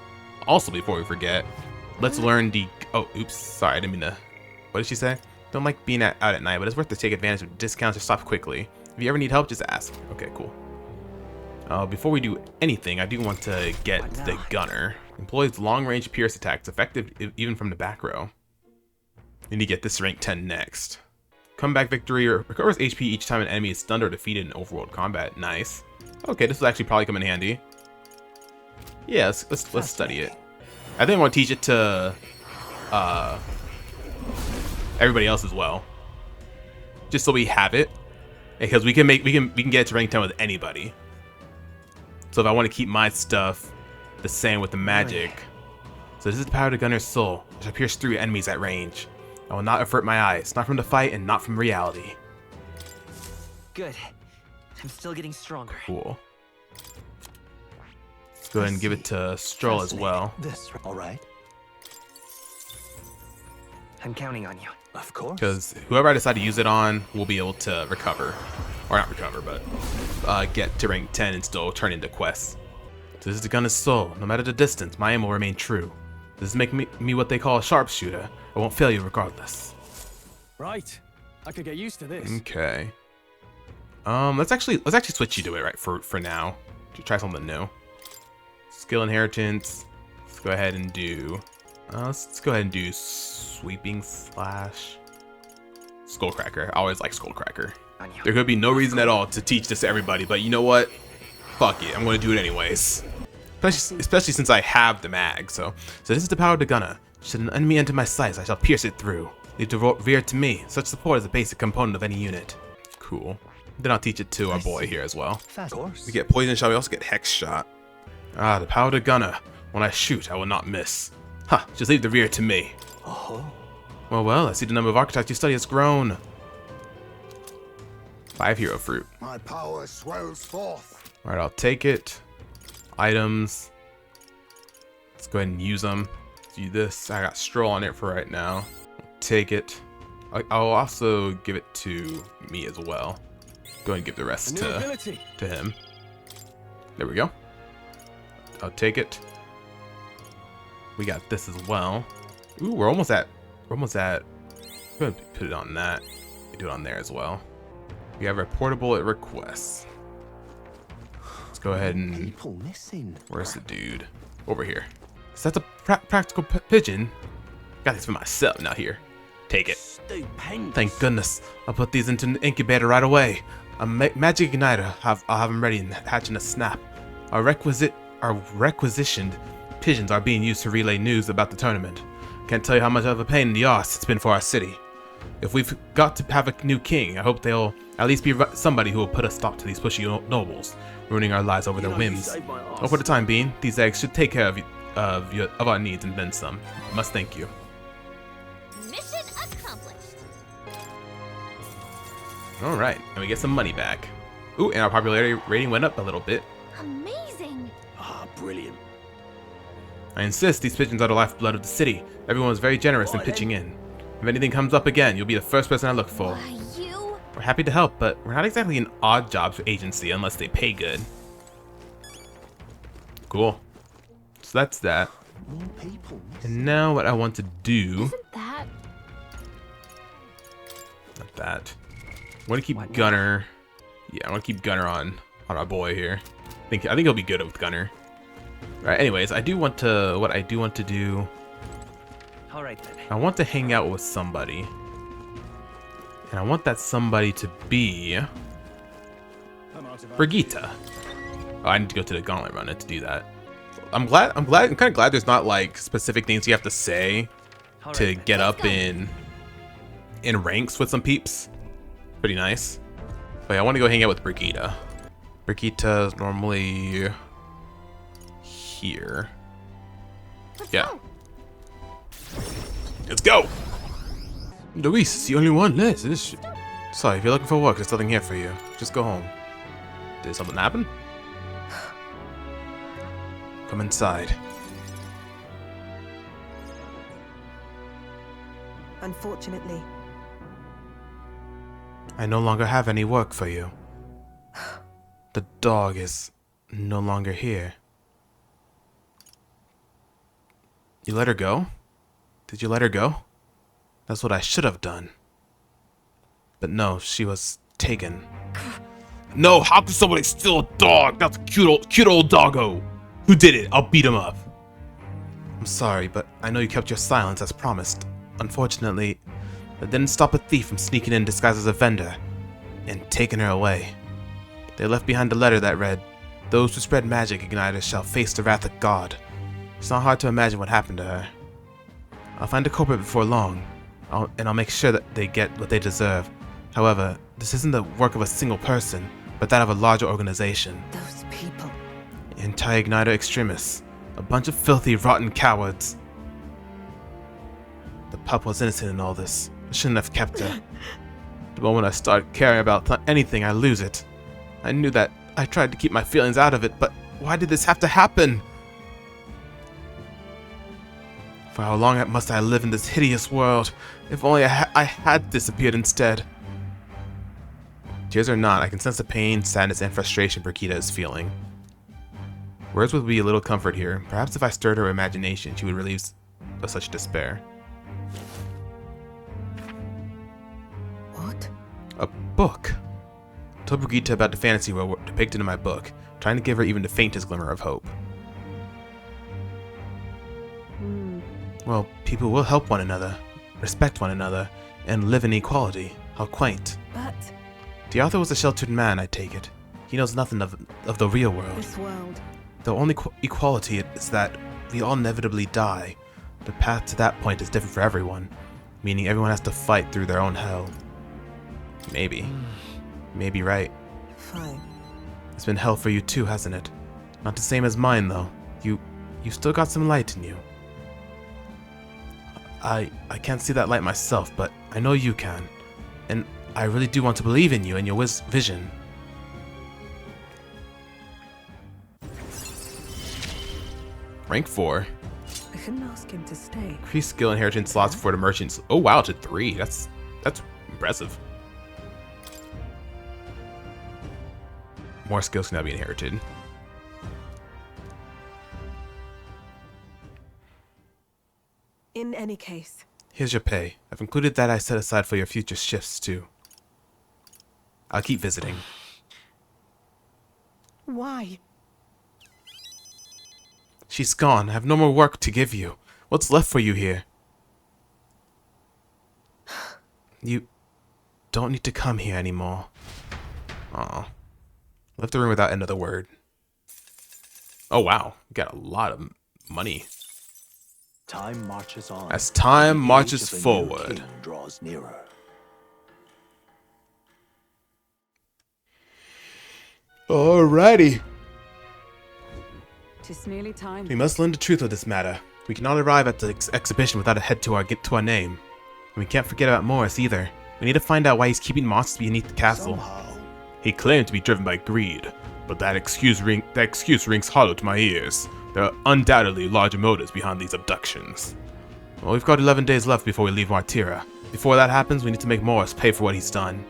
also before we forget, let's learn the. Oh, oops. Sorry, I didn't mean to. What did she say? Don't like being out at night, but it's worth to take advantage of discounts or stop quickly. If you ever need help, just ask. Okay, cool. Before we do anything, I do want to get the gunner. Employs long-range pierce attacks, effective even from the back row. We need to get this to rank 10 next. Comeback victory recovers HP each time an enemy is stunned or defeated in overworld combat. Nice. Okay, this will actually probably come in handy. Yeah, let's study it. I think I want to teach it to everybody else as well, just so we have it, because we can get it to rank 10 with anybody. So if I want to keep my stuff the same with the magic. So this is the power of the gunner's soul, which will pierce through enemies at range. I will not avert my eyes, not from the fight and not from reality. Good. I'm still getting stronger. Cool. Let's go ahead and give it to Stroll as well. This, all right? I'm counting on you. Of course. Because whoever I decide to use it on will be able to recover. Or not recover, but get to rank 10 and still turn into quests. So this is the gunner's soul. No matter the distance, my aim will remain true. This is making me what they call a sharpshooter. I won't fail you regardless. Right. I could get used to this. Okay. Let's actually switch you to it right for now. To try something new. Skill inheritance. Let's go ahead and do. Let's go ahead and do sweeping slash skullcracker. I always like skullcracker. There could be no reason at all to teach this to everybody, but you know what? Fuck it, I'm gonna do it anyways. Especially since I have the mag. So this is the power of the gunner. Should an enemy enter my sights, I shall pierce it through. Leave the rear to me. Such support is a basic component of any unit. Cool. Then I'll teach it to our boy here as well. Of course. We get poison shot. We also get hex shot. Ah, the power of the gunner. When I shoot, I will not miss. Ha! Just leave the rear to me. Oh. Well, I see the number of archetypes you study has grown. 5 hero fruit. My power swells forth. All right, I'll take it. Items. Let's go ahead and use them. Do this. I got straw on it for right now. Take it. I'll also give it to me as well. Go ahead and give the rest to him. There we go. I'll take it. We got this as well. Ooh, we're almost at. Go ahead and put it on that. Do it on there as well. We have our portable at requests. Let's go ahead and. Where's the dude? Over here. So that's a practical pigeon. Got this for myself now. Here, take it. Thank goodness. I'll put these into an incubator right away. A magic igniter. I'll have them ready and hatch in a snap. Our requisitioned pigeons are being used to relay news about the tournament. Can't tell you how much of a pain in the arse it's been for our city. If we've got to have a new king, I hope they'll at least be somebody who will put a stop to these pushy nobles, ruining our lives over their whims. But for the time being, these eggs should take care of our needs and then some. I must thank you. Mission accomplished. All right, and we get some money back. Ooh, and our popularity rating went up a little bit. Amazing. Ah, brilliant. I insist these pigeons are the lifeblood of the city. Everyone was very generous in pitching in. If anything comes up again, you'll be the first person I look for. You? We're happy to help, but we're not exactly an odd jobs agency unless they pay good. Cool. So that's that. And now what I want to do... Isn't that... Not that. I want to keep Gunner... Yeah, I want to keep Gunner on our boy here. I think he'll be good with Gunner. Alright, anyways, I do want to... What I do want to do... Alright then. I want to hang out with somebody. And I want that somebody to be... Brigitte. Oh, I need to go to the gauntlet run to do that. I'm kind of glad there's not like specific things you have to say to get up in ranks with some peeps. Pretty nice. But yeah, I want to go hang out with Brigitte. Brigitte is normally here. Yeah. Let's go. Luis is the only one left. Sorry, if you're looking for work, there's nothing here for you. Just go home. Did something happen? Come inside. Unfortunately, I no longer have any work for you. The dog is no longer here. You let her go? Did you let her go? That's what I should have done. But no, she was taken. No, how could somebody steal a dog? That's a cute old doggo. Who did it? I'll beat him up. I'm sorry, but I know you kept your silence as promised. Unfortunately, that didn't stop a thief from sneaking in disguised as a vendor and taking her away. They left behind a letter that read, "Those who spread magic igniters shall face the wrath of God." It's not hard to imagine what happened to her. I'll find a culprit before long, and I'll make sure that they get what they deserve. However, this isn't the work of a single person, but that of a larger organization. those people. Anti-Igniter extremists. A bunch of filthy, rotten cowards. The pup was innocent in all this. I shouldn't have kept her. The moment I start caring about anything, I lose it. I knew that. I tried to keep my feelings out of it, but why did this have to happen? For how long must I live in this hideous world? If only I had disappeared instead. Tears or not, I can sense the pain, sadness, and frustration Brigitte is feeling. Words would be a little comfort here. Perhaps if I stirred her imagination, she would relieve of such despair. What? A book. I told Brigitte about the fantasy world depicted in my book, trying to give her even the faintest glimmer of hope. Well, people will help one another, respect one another, and live in equality. How quaint. But The author was a sheltered man, I take it. He knows nothing of the real world. this world. The only equality is that we all inevitably die. The path to that point is different for everyone, meaning everyone has to fight through their own hell. Maybe. Maybe right. Fine. It's been hell for you too, hasn't it? Not the same as mine, though. You still got some light in you. I can't see that light myself, but I know you can. And I really do want to believe in you and your vision. Rank 4. I couldn't ask him to stay. Increase skill inheritance slots for the merchants. Oh wow, to 3. That's impressive. More skills can now be inherited. In any case. Here's your pay. I've included that I set aside for your future shifts too. I'll keep visiting. Why? She's gone. I have no more work to give you. What's left for you here? You don't need to come here anymore. Aw. Left the room without another word. Oh wow, we got a lot of money. Time marches on. As time The marches age of a new forward. king draws nearer. Alrighty. Tis nearly time. We must learn the truth of this matter. We cannot arrive at the exhibition without a head to our name. And we can't forget about Morris either. We need to find out why he's keeping monsters beneath the castle. He claimed to be driven by greed, but that excuse rings hollow to my ears. There are undoubtedly larger motives behind these abductions. Well, we've got 11 days left before we leave Martira. Before that happens, we need to make Morris pay for what he's done.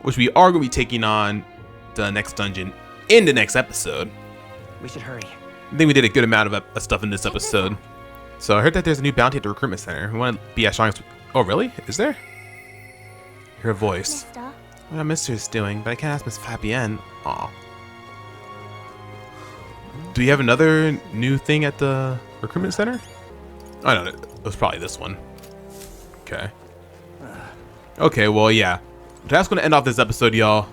Which we are going to be taking on the next dungeon in the next episode. We should hurry. I think we did a good amount of stuff in this episode. So I heard that there's a new bounty at the recruitment center. We want to be at Shang's. Oh, really? Is there? Her voice. What Mister is doing, but I can't ask Miss Fabienne. Aw. Do we have another new thing at the recruitment center? Oh no, it was probably this one. Okay. Okay, well, yeah. That's going to end off this episode, y'all.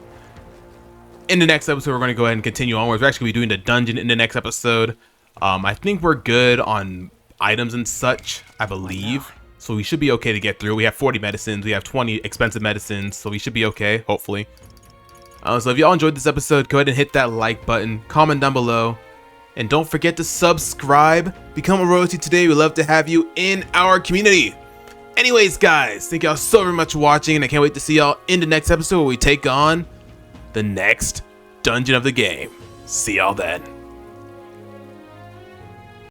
In the next episode, we're going to go ahead and continue onwards. We're actually going to be doing the dungeon in the next episode. I think we're good on items and such, I believe. So we should be okay to get through. We have 40 medicines. We have 20 expensive medicines. So we should be okay, hopefully. So if y'all enjoyed this episode, go ahead and hit that like button. Comment down below. And don't forget to subscribe. Become a royalty today. We'd love to have you in our community. Anyways, guys, thank y'all so very much for watching. And I can't wait to see y'all in the next episode where we take on the next dungeon of the game. See y'all then.